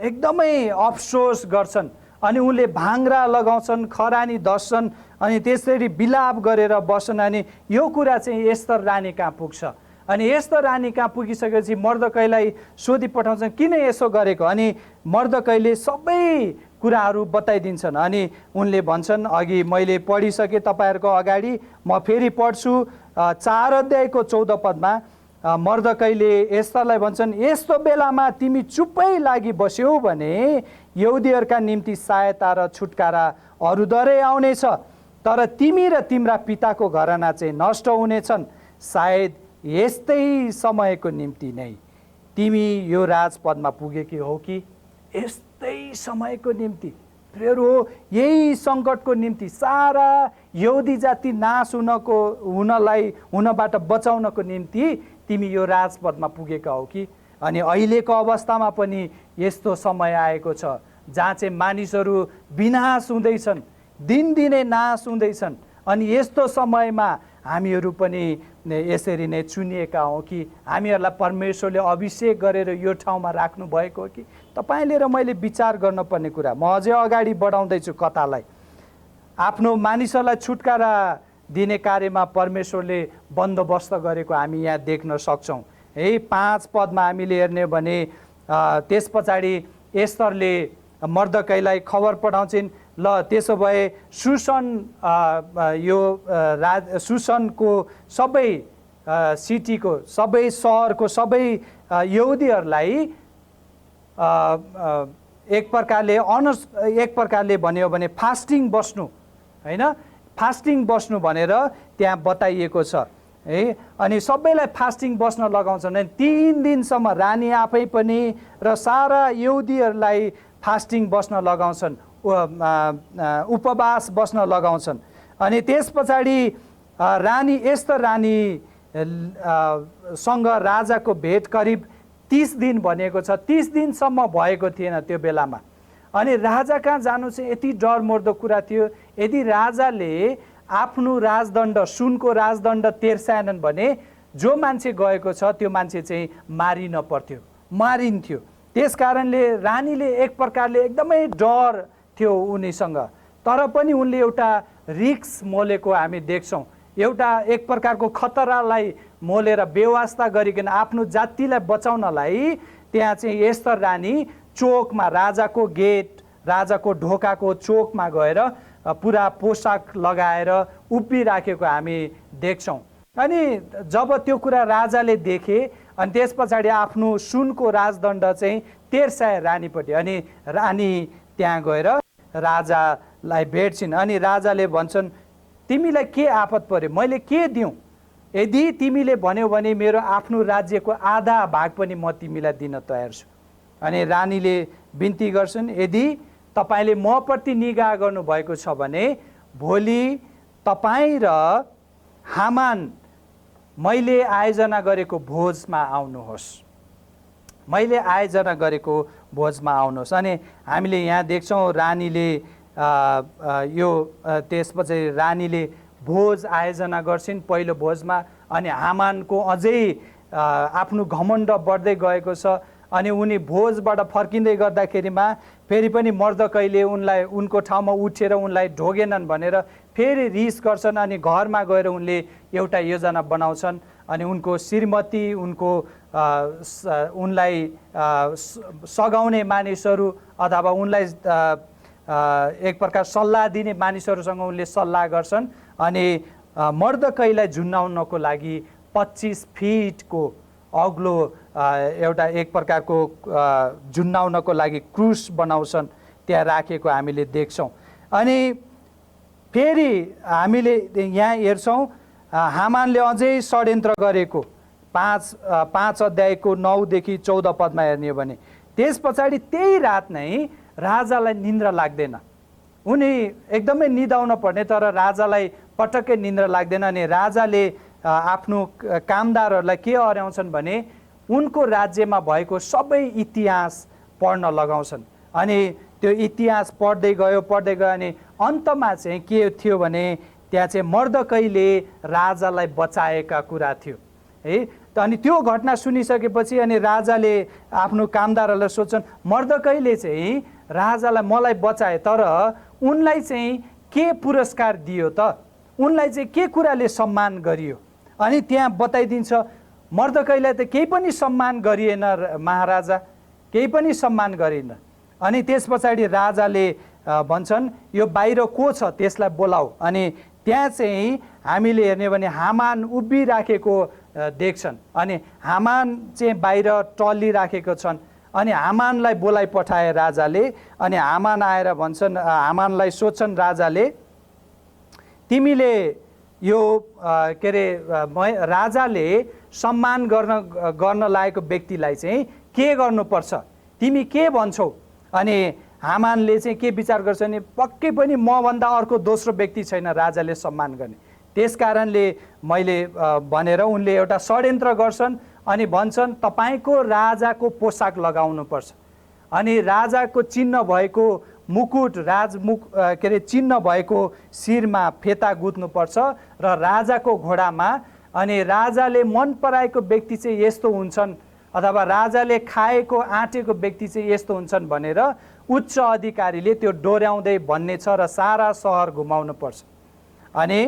एकदमै अफसोस गर्छन्। अनि उनले भाङ्रा लगाउँछन्, खरानी धस्छन् अनि त्यसरी बिलाप गरेर बस्छन्। अनि यो कुरा चाहिँ एस्तर रानी कहाँ पुग्छ। अनि एस्तर रानी कहाँ पुगिसकेपछि मर्दकैलाई सोधी पठाउँछन् किन यसो गरेको। अनि मर्दकैले सबै कुराहरू बताइदिन्छन्। अनि उनले भन्छन् अघि मैले पढिसकेँ तपाईँहरूको अगाडि, म फेरि पढ्छु। 4 अध्यायको 14 पदमा मर्दकैले एस्तरलाई भन्छन्, यस्तो बेलामा तिमी चुप्पै लागि बस्यौ भने यहुदीहरूका निम्ति सहायता र छुटकारा अरूदरै आउनेछ, तर तिमी र तिम्रा पिताको घराना चाहिँ नष्ट हुनेछन्। सायद यस्तै समयको निम्ति नै तिमी यो राजपदमा पुगेकी हो कि यस्तै समयको निम्ति प्रेर हो, यही सङ्कटको निम्ति सारा यहुदी जाति नाश हुनबाट बचाउनको निम्ति तिमी यो राजपदमा पुगेका हो कि। अनि अहिलेको अवस्थामा पनि यस्तो समय आएको छ जहाँ चाहिँ मानिसहरू विनाश हुँदैछन्, दिनदिनै नाश हुँदैछन्। अनि यस्तो समयमा हामीहरू पनि यसरी नै चुनिएका हौँ कि हामीहरूलाई परमेश्वरले अभिषेक गरेर यो ठाउँमा राख्नु भएको हो कि। तपाईँले र मैले विचार गर्नुपर्ने कुरा। म अझै अगाडि बढाउँदैछु कथालाई। आफ्नो मानिसहरूलाई छुटकारा दिने कार्यमा परमेश्वरले बन्दोबस्त गरेको हामी यहाँ देख्न सक्छौँ। 5 पदमा हामीले हेर्ने भने त्यस पछाडि एस्तरले मर्दकैलाई खबर पठाउँछिन्, ल त्यसो भए सुसनको सबै सिटीको, सबै सहरको सबै यहुदीहरूलाई एक प्रकारले भन्यो भने फास्टिङ बस्नु, होइन, फास्टिङ बस्नु भनेर त्यहाँ बताइएको छ है। अनि सबैलाई फास्टिङ बस्न लगाउँछन्। अनि 3 दिनसम्म रानी आफै पनि र सारा यहुदीहरूलाई फास्टिङ बस्न लगाउँछन्, उपवास बस्न लगाउँछन्। अनि त्यस पछाडि एस्तर रानी सँग राजाको भेट करिब 30 दिन भनेको छ। 30 दिनसम्म भएको थिएन त्यो बेलामा। अनि राजा कहाँ जानु चाहिँ यति डरमर्दो कुरा थियो। यदि राजाले आफ्नो राजदण्ड, सुनको राजदण्ड तेर्साएनन् भने जो मान्छे गएको छ त्यो मान्छे चाहिँ मारिन्थ्यो। त्यस कारणले रानीले एक प्रकारले एकदमै डर थियो उनीसँग। तर पनि उनले एउटा रिक्स मोलेको हामी देख्छौँ। एउटा एक प्रकारको खतरालाई मोलेर बेवास्ता गरिकन आफ्नो जातिलाई बचाउनलाई त्यहाँ चाहिँ एस्तर रानी चोकमा, राजाको गेट, राजाको ढोकाको चोकमा गएर पुरा पोसाक लगाएर उभिराखेको हामी देख्छौँ। अनि जब त्यो कुरा राजाले देखे अनि त्यस पछाडि आफ्नो सुनको राजदण्ड चाहिँ तेर्साए रानीपट्टि। अनि रानी त्यहाँ गएर राजालाई भेट्छिन्। अनि राजाले भन्छन्, तिमीलाई के आपत पर्यो, मैले के दिउँ, यदि तिमीले भन्यौ भने मेरो आफ्नो राज्यको आधा भाग पनि म तिमीलाई दिन तयार छु। अनि रानीले बिन्ती गर्छन्, यदि तपाईँले म प्रति निगाह गर्नुभएको छ भने भोलि तपाईँ र हामान मैले आयोजना गरेको भोजमा आउनुहोस्, मैले आयोजना गरेको भोजमा आउनुहोस्। अनि हामीले यहाँ देख्छौँ रानीले त्यसपछि रानीले भोज आयोजना गर्छिन् पहिलो भोजमा। अनि हामानको अझै आफ्नो घमण्ड बढ्दै गएको छ। अनि उनी भोजबाट फर्किँदै गर्दाखेरिमा फेरि पनि मर्दकैले उनको ठाउँमा उठेर उनलाई ढोगेनन् भनेर फेरि रिस गर्छन्। अनि घरमा गएर उनले एउटा योजना बनाउँछन्। अनि उनको श्रीमती, उनलाई सघाउने मानिसहरू अथवा उनलाई एक प्रकार सल्लाह दिने मानिसहरूसँग उनले सल्लाह गर्छन्। अनि मर्दकैलाई झुन्डाउनको लागि 25 फिटको अग्लो एउटा एक प्रकारको झुन्डाउनको लागि क्रुस बनाउँछन्, त्यहाँ राखेको हामीले देख्छौँ। अनि फेरि हामीले यहाँ हेर्छौँ हामानले अझै षड्यन्त्र गरेको 5 अध्यायको 9 देखि 14 पदमा हेर्ने हो भने त्यस पछाडि त्यही रात नै राजालाई निन्द्रा लाग्दैन। उनी एकदमै निदाउन पर्ने, तर राजालाई पटक्कै निन्द्रा लाग्दैन। अनि राजाले आफ्नो कामदारहरूलाई के अह्राउँछन् भने उनको राज्यमा भएको सबै इतिहास पढ्न लगाउँछन्। अनि त्यो इतिहास पढ्दै गयो अनि अन्तमा चाहिँ के थियो भने त्यहाँ चाहिँ मर्दकैले राजालाई बचाएका कुरा थियो है। अनि त्यो घटना सुनिसकेपछि अनि राजाले आफ्नो कामदारहरूलाई सोध्छन्, मर्दकैले चाहिँ राजालाई मलाई बचाए, तर उनलाई चाहिँ के पुरस्कार दियो त, उनलाई चाहिँ के कुराले सम्मान गरियो? अनि त्यहाँ बताइदिन्छ मर्दकैलाई त केही पनि सम्मान गरिएन महाराजा, केही पनि सम्मान गरिएन। अनि त्यस पछाडि राजाले भन्छन् यो बाहिर को छ त्यसलाई बोलाऊ। अनि त्यहाँ चाहिँ हामीले हेर्ने भने हामान उभिराखेको देख्छन्। अनि हामान चाहिँ बाहिर टल्लिराखेको छन्। अनि हामानलाई बोलाइ पठाए राजाले। अनि हामान आएर भन्छन्, हामानलाई सोध्छन् राजाले, तिमीले यो के अरे राजाले सम्मान गर्न लागेको व्यक्तिलाई चाहिँ के गर्नुपर्छ, तिमी के भन्छौ? अनि हामानले चाहिँ के विचार गर्छ भने पक्कै पनि मभन्दा अर्को दोस्रो व्यक्ति छैन राजाले सम्मान गर्ने, त्यस कारणले मैले भनेर उनले एउटा षड्यन्त्र गर्छन्। अनि भन्छन् तपाईँको राजाको पोसाक लगाउनुपर्छ, अनि राजाको चिन्ह भएको मुकुट के अरे चिन्ह भएको शिरमा फेता गुत्नुपर्छ र राजाको घोडामा। अनि राजाले मन पराएको व्यक्ति चाहिँ यस्तो हुन्छन् अथवा राजाले खाएको आँटेको व्यक्ति चाहिँ यस्तो हुन्छन् भनेर उच्च अधिकारीले त्यो डोर्याउँदै भन्ने छ र सारा सहर घुमाउनु पर्छ। अनि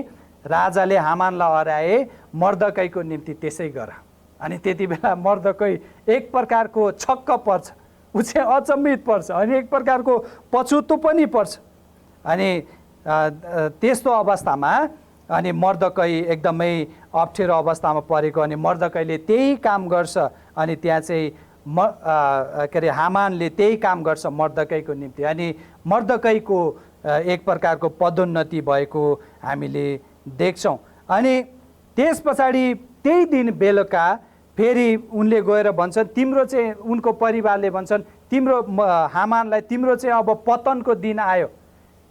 राजाले हामानलाई हराए, मर्दकैको निम्ति त्यसै गर। अनि त्यति बेला मर्दकै एक प्रकारको छक्क पर्छ, ऊ चाहिँ अचम्मित पर्छ, अनि एक प्रकारको पछुतो पनि पर्छ। अनि त्यस्तो अवस्थामा अनि मर्दकै एकदमै अप्ठ्यारो अवस्थामा परेको। अनि मर्दकैले त्यही काम गर्छ। अनि त्यहाँ चाहिँ के अरे हामानले त्यही काम गर्छ मर्दकैको निम्ति। अनि मर्दकैको एक प्रकारको पदोन्नति भएको हामीले देख्छौँ। अनि त्यस पछाडि त्यही दिन बेलुका फेरि उनले गएर भन्छन्, तिम्रो चाहिँ उनको परिवारले भन्छन्, तिम्रो हामानलाई तिम्रो चाहिँ अब पतनको दिन आयो,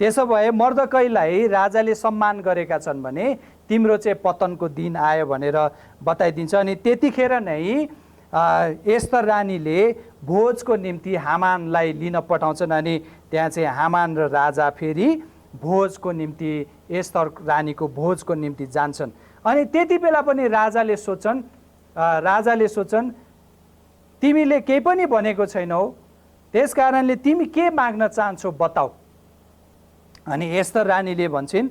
त्यसो भए मर्दकैलाई राजाले सम्मान गरेका छन् भने तिम्रो चाहिँ पतनको दिन आयो भनेर बताइदिन्छ। अनि त्यतिखेर नै एस्तर रानीले भोजको निम्ति हामानलाई लिन पठाउँछन्। अनि त्यहाँ चाहिँ हामान र राजा फेरि भोजको निम्ति एस्तर रानीको भोजको निम्ति जान्छन्। अनि त्यति बेला पनि राजाले सोध्छन् तिमीले केही पनि भनेको छैनौ, त्यस कारणले तिमी के माग्न चाहन्छौ बताऊ। अनि एस्तर रानीले भन्छन्,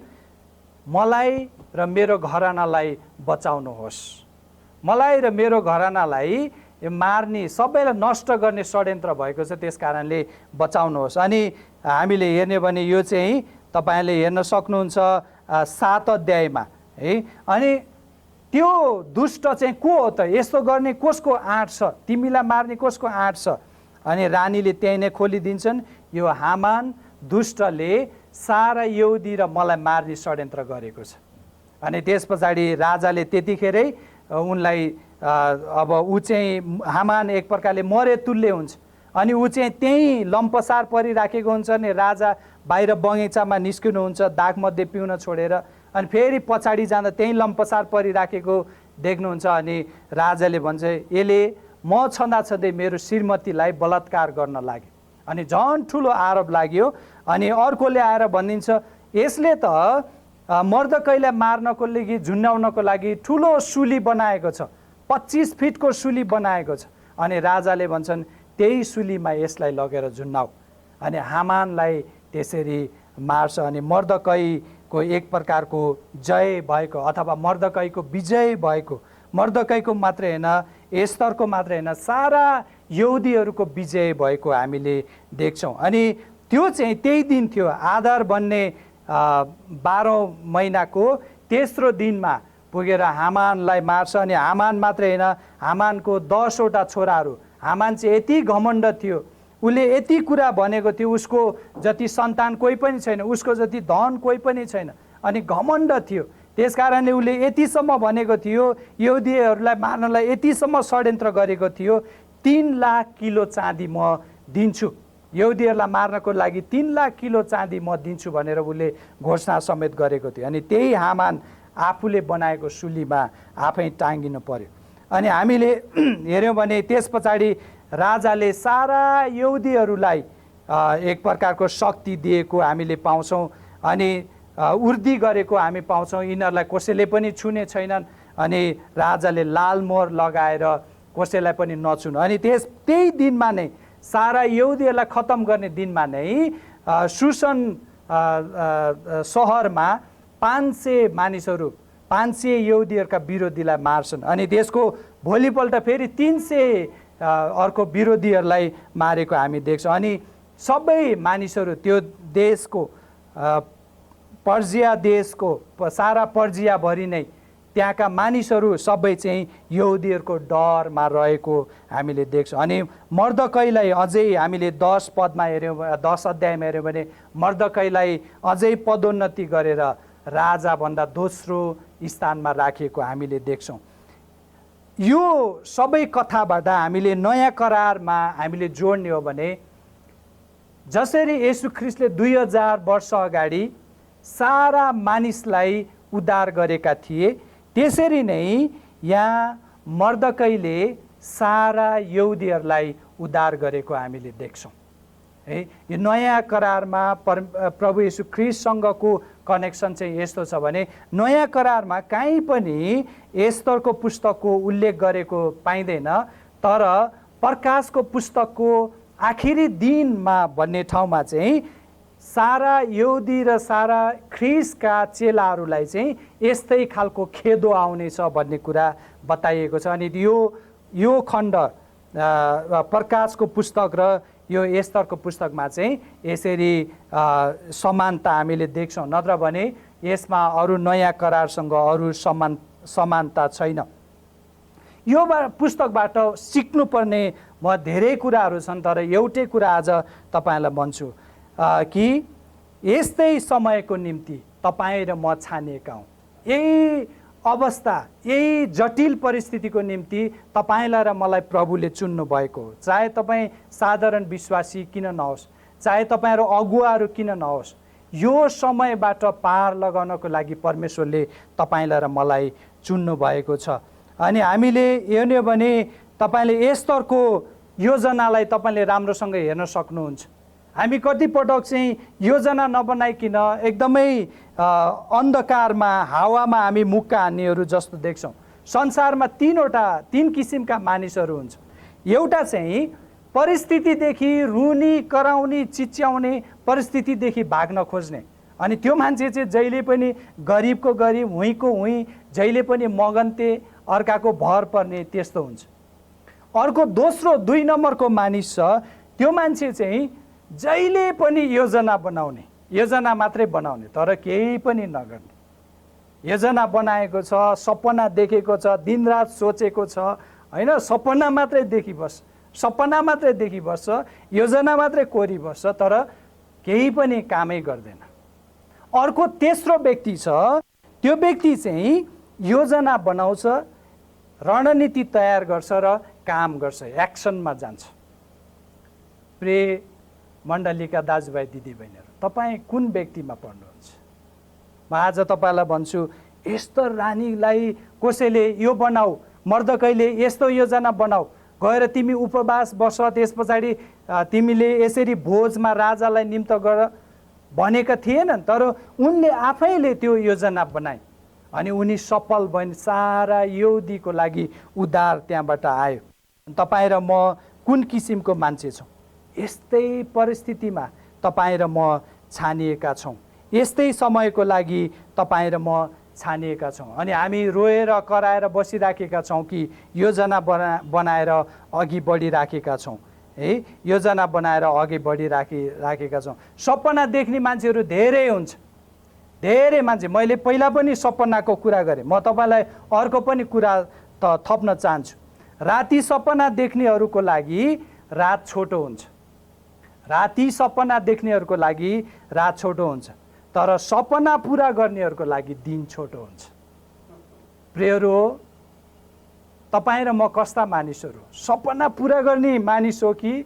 मलाई र मेरो घरानालाई बचाउनुहोस्, मलाई र मेरो घरानालाई मार्ने सबैलाई नष्ट गर्ने षड्यन्त्र भएको छ, त्यस कारणले बचाउनुहोस्। अनि हामीले हेर्ने भने यो चाहिँ तपाईँले हेर्न सक्नुहुन्छ 7 अध्यायमा है। अनि त्यो दुष्ट चाहिँ को हो त, यस्तो गर्ने कसको आँट छ, तिमीलाई मार्ने कसको आँट छ? अनि रानीले त्यही नै खोलिदिन्छन्, यो हामान दुष्टले सारा यहुदी र मलाई मार्ने षड्यन्त्र गरेको छ। अनि त्यस पछाडि राजाले त्यतिखेरै उनलाई अब ऊ चाहिँ हामान एक प्रकारले मरे तुल्य हुन्छ अनि ऊ चाहिँ त्यहीँ लम्पसार परिराखेको हुन्छ नि राजा बाहिर बगैँचामा निस्किनुहुन्छ दागमध्ये पिउन छोडेर अनि फेरि पछाडि जाँदा त्यहीँ लम्पसार परिराखेको देख्नुहुन्छ अनि राजाले भन्छ यसले म छँदाछँदै मेरो श्रीमतीलाई बलात्कार गर्न लाग्यो अनि झन् ठुलो आरोप लाग्यो अनि अर्कोले आएर भनिदिन्छ यसले त मर्दकैलाई मार्नको लागि झुन्डाउनको लागि ठुलो सुली बनाएको छ 25 फिटको सुली बनाएको छ अनि राजाले भन्छन् त्यही सुलीमा यसलाई लगेर झुन्डाऊ अनि हामानलाई त्यसरी मार्छ अनि मर्दकैको एक प्रकारको जय भएको अथवा मर्दकैको विजय भएको मर्दकैको मात्रै हैन एस्तरको मात्रै हैन सारा यहुदीहरूको विजय भएको हामीले देख्छौँ अनि त्यो चाहिँ त्यही दिन थियो आधार भन्ने 12औं महिनाको तेस्रो दिनमा पुगेर हामानलाई मार्छ अनि हामान मात्रै हैन हामानको 10 वटा छोराहरू हामान चाहिँ यति घमण्ड थियो उसले यति कुरा भनेको थियो उसको जति सन्तान कोही पनि छैन उसको जति धन कोही पनि छैन अनि घमण्ड थियो त्यसकारणले उसले यतिसम्म भनेको थियो यहुदीहरूलाई मार्नलाई यतिसम्म षड्यन्त्र गरेको थियो 3 लाख किलो चाँदी म दिन्छु यहुदीहरूलाई मार्नको लागि 3 लाख किलो चाँदी म दिन्छु भनेर उसले घोषणा समेत गरेको थियो अनि त्यही हामान आफूले बनाएको सुलीमा आफै टाँगिनु पर्यो अनि हामीले हेर्यौँ भने त्यस पछाडि राजाले सारा यहुदीहरूलाई एक प्रकारको शक्ति दिएको हामीले पाउँछौँ अनि उर्दी गरेको हामी पाउँछौँ यिनीहरूलाई कसैले पनि छुने छैनन् अनि राजाले लाल मोहर लगाएर कसैलाई पनि नछुनु अनि त्यही दिनमा नै सारा यहुदीहरूलाई खतम गर्ने दिनमा नै सुसन सहरमा 500 मानिसहरू 500 यहुदीहरूका विरोधीलाई मार्छन् अनि त्यसको भोलिपल्ट फेरि 300 अर्को विरोधीहरूलाई मारेको हामी देख्छौँ अनि सबै मानिसहरू त्यो देशको पर्जिया देशको सारा पर्जियाभरि नै त्यहाँका मानिसहरू सबै चाहिँ यहुदीहरूको डरमा रहेको हामीले देख्छौँ अनि मर्दकैलाई अझै हामीले 10 पदमा हेऱ्यौँ 10 अध्यायमा हेऱ्यौँ भने मर्दकैलाई अझै पदोन्नति गरेर राजाभन्दा दोस्रो स्थानमा राखिएको हामीले देख्छौँ यो सबै कथाबाट हामीले नयाँ करारमा हामीले जोड्ने हो भने जसरी येशू ख्रीष्टले 2000 वर्ष अगाडि सारा मानिसलाई उद्धार गरेका थिए त्यसरी नै यहाँ मर्दकैले सारा यहुदीहरूलाई उद्धार गरेको हामीले देख्छौँ है यो नयाँ करारमा प्रभु येशू ख्रीष्टसँगको कनेक्सन चाहिँ यस्तो छ भने नयाँ करारमा कहीँ पनि एस्तरको पुस्तकको उल्लेख गरेको पाइँदैन तर प्रकाशको पुस्तकको आखिरी दिनमा भन्ने ठाउँमा चाहिँ सारा यहुदी र सारा ख्रीष्टका चेलाहरूलाई चाहिँ यस्तै खालको खेदो आउनेछ भन्ने कुरा बताइएको छ अनि यो खण्ड प्रकाशको पुस्तक र यो एस्तरको पुस्तकमा चाहिँ यसरी समानता हामीले देख्छौँ नत्र भने यसमा अरू नयाँ करारसँग अरू समानता छैन यो पुस्तकबाट सिक्नुपर्ने म धेरै कुराहरू छन् तर एउटै कुरा आज तपाईँलाई भन्छु कि यस्तै समयको निम्ति तपाईँ र म छानिएका हौँ यही अवस्था यही जटिल परिस्थितिको निम्ति तपाईँलाई र मलाई प्रभुले चुन्नु भएको हो चाहे तपाईँ साधारण विश्वासी किन नहोस् चाहे तपाईँहरू अगुवाहरू किन नहोस् यो समयबाट पार लगाउनको लागि परमेश्वरले तपाईँलाई र मलाई चुन्नु भएको छ अनि हामीले हेर्ने हो भने तपाईँले एस्तरको योजनालाई तपाईँले राम्रोसँग हेर्न सक्नुहुन्छ हामी कतिपटक चाहिँ योजना नबनाइकन एकदमै अन्धकारमा हावामा हामी मुक्का हान्नेहरू जस्तो देख्छौँ संसारमा 3 किसिमका मानिसहरू हुन्छ एउटा चाहिँ परिस्थितिदेखि रुनी कराउने चिच्याउने परिस्थितिदेखि भाग्न खोज्ने अनि त्यो मान्छे चाहिँ जहिले पनि गरिबको गरिब हुँको हुँ जहिले पनि मगन्ते अर्काको भर पर्ने त्यस्तो हुन्छ अर्को दोस्रो 2 नम्बरको मानिस छ त्यो मान्छे चाहिँ जहिले पनि योजना बनाउने योजना मात्रै बनाउने तर केही पनि नगर्ने योजना बनाएको छ सपना देखेको छ दिनरात सोचेको छ हैन सपना मात्रै देखिबस्छ योजना मात्रै कोरिबस्छ तर केही पनि कामै गर्दैन अर्को तेस्रो व्यक्ति छ त्यो व्यक्ति चाहिँ योजना बनाउँछ, रणनीति तयार गर्छ र काम गर्छ, एक्सनमा जान्छ। प्रिय मण्डलीका दाजुभाइ दिदीबहिनीहरू, तपाईँ कुन व्यक्तिमा पर्नुहुन्छ? म आज तपाईँलाई भन्छु, यस्तो रानीलाई कसैले यो बनाऊ, मर्दकैले यस्तो योजना बनाऊ, गएर तिमी उपवास बस, त्यस पछाडि तिमीले यसरी भोजमा राजालाई निम्त गर भनेका थिएनन्, तर उनले आफैले त्यो योजना बनाए अनि उनी सफल भइन्। सारा यहुदीको लागि उद्धार त्यहाँबाट आयो। तपाईँ र म कुन किसिमको मान्छे छौँ? यस्तै परिस्थितिमा तपाईँ र म छानिएका छौँ, यस्तै समयको लागि तपाईँ र म छानिएका छौँ। अनि हामी रोएर कराएर बसिराखेका छौँ कि योजना बनाएर अघि बढिराखेका छौँ है, योजना बनाएर अघि बढिराखेका छौँ। सपना देख्ने मान्छेहरू धेरै हुन्छ, धेरै मान्छे। मैले पहिला पनि सपनाको कुरा गरेँ, म तपाईँलाई अर्को पनि कुरा थप्न चाहन्छु। राति सपना देख्नेहरूको लागि रात छोटो हुन्छ, राति सपना देख्नेहरूको लागि रात छोटो हुन्छ, तर सपना पुरा गर्नेहरूको लागि दिन छोटो हुन्छ। प्रियहरू हो, तपाईँ र म कस्ता मानिसहरू? सपना पुरा गर्ने मानिस हो कि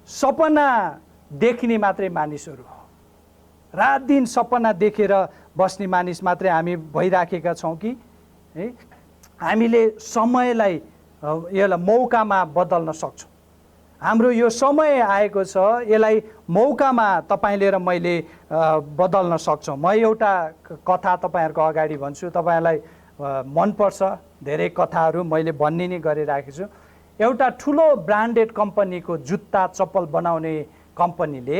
सपना देख्ने मात्रै मानिसहरू हो? रात दिन सपना देखेर बस्ने मानिस मात्रै हामी भइराखेका छौँ कि है? हामीले समयलाई यसलाई मौकामा बदल्न सक्छौँ। हाम्रो यो समय आएको छ, यसलाई मौकामा तपाईँले र मैले बदल्न सक्छौँ। म एउटा कथा तपाईँहरूको अगाडि भन्छु, तपाईँलाई मनपर्छ। धेरै कथाहरू मैले भन्ने नै गरिराखेको छु। एउटा ठुलो ब्रान्डेड कम्पनीको जुत्ता चप्पल बनाउने कम्पनीले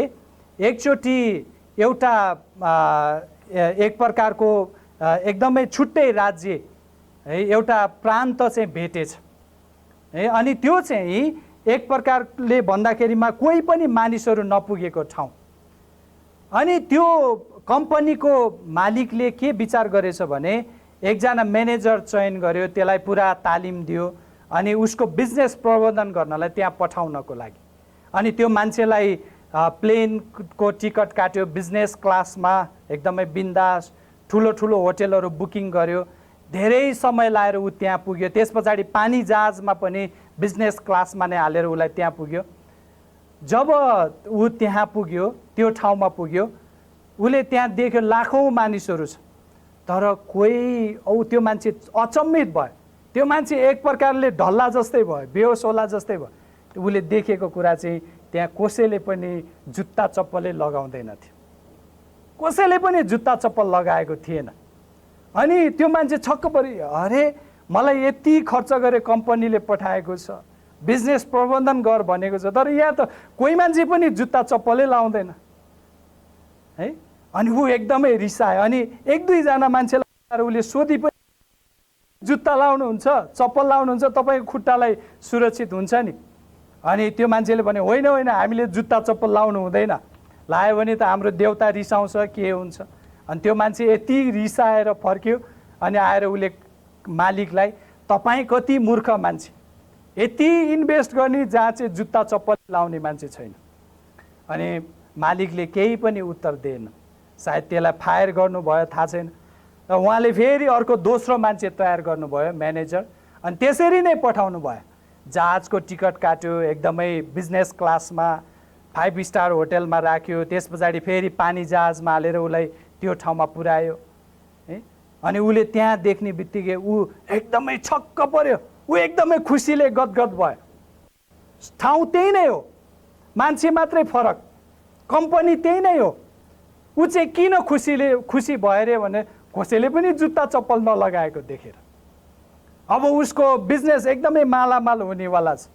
एकचोटि एउटा एक प्रकारको एकदमै छुट्टै राज्य है, एउटा प्रान्त चाहिँ भेटेछ है। अनि त्यो चाहिँ एक प्रकारले भन्दाखेरिमा कोही पनि मानिसहरू नपुगेको ठाउँ। अनि त्यो कम्पनीको मालिकले के विचार गरेछ भने एकजना म्यानेजर चयन गर्यो, त्यसलाई पुरा तालिम दियो अनि उसको बिजनेस प्रबन्धन गर्नलाई त्यहाँ पठाउनको लागि। अनि त्यो मान्छेलाई प्लेनको टिकट काट्यो, बिजनेस क्लासमा एकदमै बिन्दास, ठुलो ठुलो होटेलहरू बुकिङ गर्यो, धेरै समय लाएर ऊ त्यहाँ पुग्यो। त्यस पछाडि पानी जहाजमा पनि बिजनेस क्लासमा नै हालेर उसलाई त्यहाँ पुग्यो। जब ऊ त्यहाँ पुग्यो, त्यो ठाउँमा पुग्यो, उसले त्यहाँ देख्यो लाखौँ मानिसहरू छ, तर कोही त्यो मान्छे अचम्मित भयो। त्यो मान्छे एक प्रकारले ढल्ला जस्तै भयो, बेहोस होला जस्तै भयो। उसले देखेको कुरा चाहिँ त्यहाँ कसैले पनि जुत्ता चप्पलै लगाउँदैन थियो, कसैले पनि जुत्ता चप्पल लगाएको थिएन। अनि त्यो मान्छे छक्क पऱ्यो, अरे मलाई यति खर्च गरे कम्पनीले पठाएको छ, बिजनेस प्रबन्धन गर भनेको छ, तर यहाँ त कोही मान्छे पनि जुत्ता चप्पलै लाउँदैन है। अनि ऊ एकदमै रिसायो। अनि एक दुईजना मान्छेलाई उसले सोधी पनि, जुत्ता लाउनुहुन्छ, चप्पल लाउनुहुन्छ, तपाईँको खुट्टालाई सुरक्षित हुन्छ नि? अनि त्यो मान्छेले भने होइन होइन, हामीले जुत्ता चप्पल लाउनु हुँदैन, लायो भने त हाम्रो देउता रिसाउँछ, के हुन्छ? अनि त्यो मान्छे यति रिसाएर फर्क्यो। अनि आएर उसले मालिकलाई, तपाईँ कति मूर्ख मान्छे, यति इन्भेस्ट गर्ने जहाँ चाहिँ जुत्ता चप्पल लाउने मान्छे छैन। अनि मालिकले केही पनि उत्तर दिएन, सायद त्यसलाई फायर गर्नुभयो, थाहा छैन। र उहाँले फेरि अर्को दोस्रो मान्छे तयार गर्नुभयो, म्यानेजर, अनि त्यसरी नै पठाउनु भयो। जहाजको टिकट काट्यो, एकदमै बिजनेस क्लासमा 5 स्टार होटेलमा राख्यो, त्यस पछाडि फेरि पानी जहाजमा हालेर उसलाई त्यो ठाउँमा पुर्यायो है। अनि उसले त्यहाँ देख्ने बित्तिकै ऊ एकदमै छक्क पर्यो, ऊ एकदमै खुसीले गदगद भयो। ठाउँ त्यही नै हो, मान्छे मात्रै फरक, कम्पनी त्यही नै हो। ऊ चाहिँ किन खुसी भयो अरे भने कसैले पनि जुत्ता चप्पल नलगाएको देखेर। अब उसको बिजनेस एकदमै मालामाल हुनेवाला छ।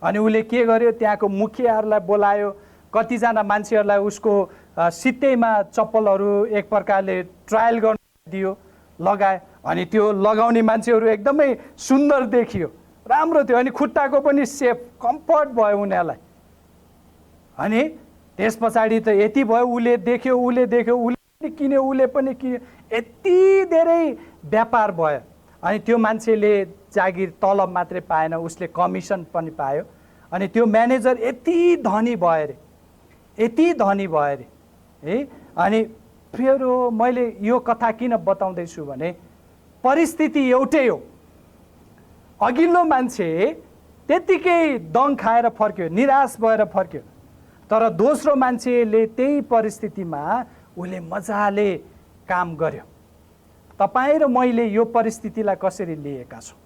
अनि उसले के गर्यो, त्यहाँको मुखियाहरूलाई बोलायो, कतिजना मान्छेहरूलाई उसको सित्तैमा चप्पलहरू एक प्रकारले ट्रायल गर्न दियो, लगाए। अनि त्यो लगाउने मान्छेहरू एकदमै सुन्दर देखियो, राम्रो थियो, अनि खुट्टाको पनि सेफ, कम्फर्ट भयो उनीहरूलाई। अनि त्यस पछाडि त यति भयो, उसले देख्यो, उसले पनि किन्यो, उसले पनि किन्यो, यति धेरै व्यापार भयो। अनि त्यो मान्छेले जागिर तलब मात्रै पाएन, उसले कमिसन पनि पायो। अनि त्यो म्यानेजर यति धनी भयो अरे, यति धनी भयो अरे है। अनि प्रियरो, मैले यो कथा किन बताउँदैछु भने परिस्थिति एउटै हो। अघिल्लो मान्छे त्यत्तिकै दङ खाएर फर्क्यो, निराश भएर फर्क्यो, तर दोस्रो मान्छेले त्यही परिस्थितिमा उसले मजाले काम गर्यो। तपाईँ र मैले यो परिस्थितिलाई कसरी लिएका छौँ,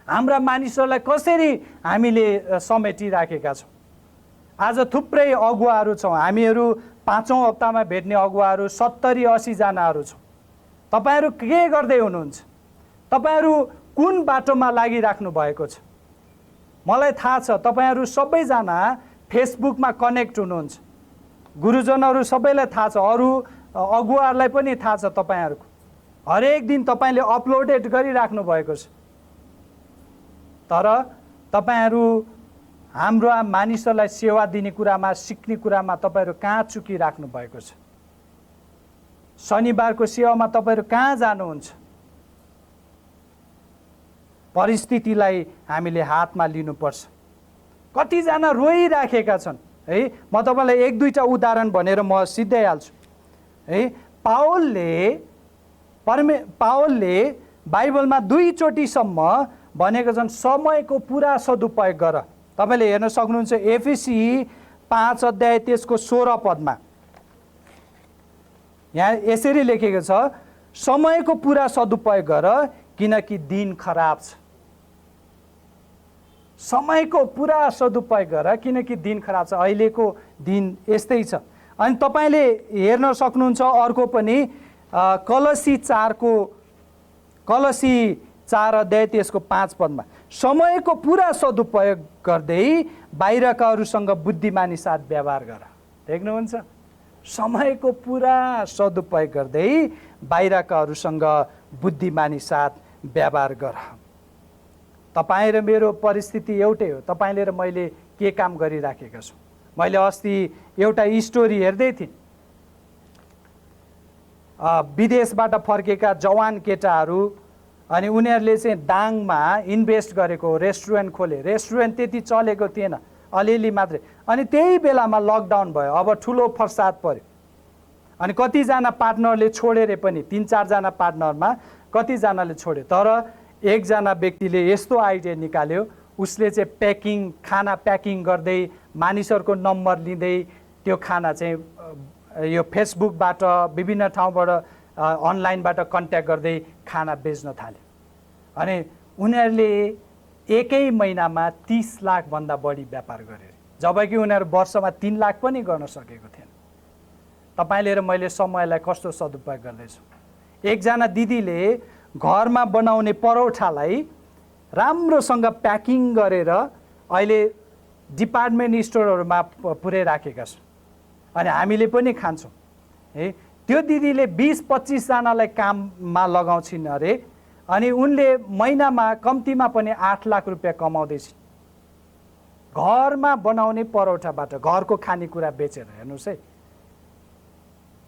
हाम्रा मानिसहरूलाई कसरी हामीले समेटिराखेका छौँ। आज थुप्रै अगुवाहरू छौँ, हामीहरू 5औं हप्तामा भेट्ने अगुवाहरू 70-80 जनाहरू छौँ। तपाईँहरू के गर्दै हुनुहुन्छ? तपाईँहरू कुन बाटोमा लागिराख्नु भएको छ? मलाई थाहा छ तपाईँहरू सबैजना फेसबुकमा कनेक्ट हुनुहुन्छ। गुरुजनहरू सबैलाई थाहा छ, अरू अगुवाहरूलाई पनि थाहा छ। तपाईँहरूको हरेक दिन तपाईँले अपलोडेड गरिराख्नु भएको छ, तर तपाईँहरू हाम्रो मानिसहरूलाई सेवा दिने कुरामा, सिक्ने कुरामा तपाईँहरू कहाँ चुकिराख्नु भएको छ? शनिबारको सेवामा तपाईँहरू कहाँ जानुहुन्छ? परिस्थितिलाई हामीले हातमा लिनुपर्छ। कतिजना रोइराखेका छन् है। म तपाईँलाई 1-2टा उदाहरण भनेर म सिधै हाल्छु है। पावलले बाइबलमा 2 चोटिसम्म भनेको छन् समयको पुरा सदुपयोग गर। तपाईँले हेर्न सक्नुहुन्छ एफिसी 5 अध्याय त्यसको 16 पदमा यहाँ यसरी लेखेको छ, समयको पुरा सदुपयोग गर किनकि दिन खराब छ। समयको पुरा सदुपयोग गर किनकि दिन खराब छ। अहिलेको दिन यस्तै छ। अनि तपाईँले हेर्न सक्नुहुन्छ अर्को पनि कलसी 4 अध्याय त्यसको 5 पदमा, समयको पुरा सदुपयोग गर्दै बाहिरकाहरूसँग बुद्धिमानी साथ व्यवहार गर। देख्नुहुन्छ, समयको पुरा सदुपयोग गर्दै बाहिरकाहरूसँग बुद्धिमानी साथ व्यवहार गर। तपाईँ र मेरो परिस्थिति एउटै हो। तपाईँले र मैले के काम गरिराखेका छौँ? मैले अस्ति एउटा स्टोरी हेर्दै थिएँ। विदेशबाट फर्केका जवान केटाहरू, अनि उनीहरूले चाहिँ दाङमा इन्भेस्ट गरेको रेस्टुरेन्ट खोले। रेस्टुरेन्ट त्यति चलेको थिएन, अलिअलि मात्रै। अनि त्यही बेलामा लकडाउन भयो, अब ठुलो फसाद पर्यो। अनि कतिजना पार्टनरले छोडेर पनि, 3-4 जना पार्टनरमा कतिजनाले छोड्यो। तर एकजना व्यक्तिले यस्तो आइडिया निकाल्यो, उसले चाहिँ खाना प्याकिङ गर्दै, मानिसहरूको नम्बर लिँदै त्यो खाना चाहिँ यो फेसबुकबाट विभिन्न ठाउँबाट अनलाइनबाट कन्ट्याक्ट गर्दै खाना बेच्न थाल्यो। अनि उनीहरूले 1 महिनामा 30 लाखभन्दा बढी व्यापार गरे, जबकि उनीहरू वर्षमा 3 लाख पनि गर्न सकेको थिएन। तपाईँले र मैले समयलाई कस्तो सदुपयोग गर्दैछौँ? एकजना दिदीले घरमा बनाउने परौठालाई राम्रोसँग प्याकिङ गरेर अहिले डिपार्टमेन्ट स्टोरहरूमा पुर्याइराखेका छौँ, अनि हामीले पनि खान्छौँ है। त्यो दिदीले 20-25 जनालाई काममा लगाउँछिन् अरे, अनि उनले महिनामा कम्तीमा पनि 8 लाख रुपियाँ कमाउँदैछिन् घरमा बनाउने परौठाबाट, घरको खानेकुरा बेचेर। हेर्नुहोस् है।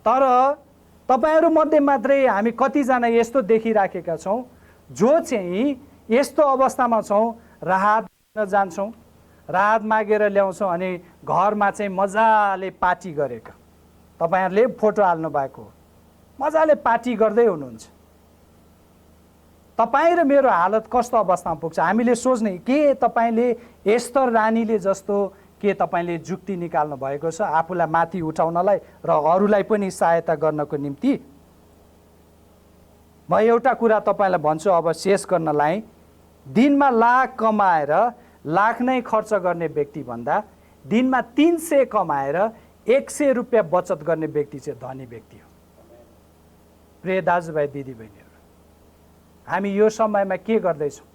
तर तपाईँहरू मध्ये मात्रै हामी कतिजना यस्तो देखिराखेका छौँ जो चाहिँ यस्तो अवस्थामा छौँ, राहत जान्छौँ, राहत मागेर ल्याउँछौँ, अनि घरमा चाहिँ मजाले पार्टी गरेको। तपाईँहरूले फोटो हाल्नु भएको, मजाले पार्टी गर्दै हुनुहुन्छ। तपाईँ र मेरो हालत कस्तो अवस्थामा पुग्छ? हामीले सोच्ने के तपाईँले एस्तर रानीले जस्तो के तपाईँले जुक्ति निकाल्नु भएको छ आफूलाई माथि उठाउनलाई र अरूलाई पनि सहायता गर्नको निम्ति? म एउटा कुरा तपाईँलाई भन्छु अब शेष गर्नलाई, दिनमा लाख कमाएर लाख नै खर्च गर्ने व्यक्ति भन्दा दिनमा 300 कमाएर 100 रुपियाँ बचत गर्ने व्यक्ति चाहिँ धनी व्यक्ति हो। प्रिय दाजुभाइ दिदीबहिनीहरू, हामी यो समयमा के गर्दैछौँ?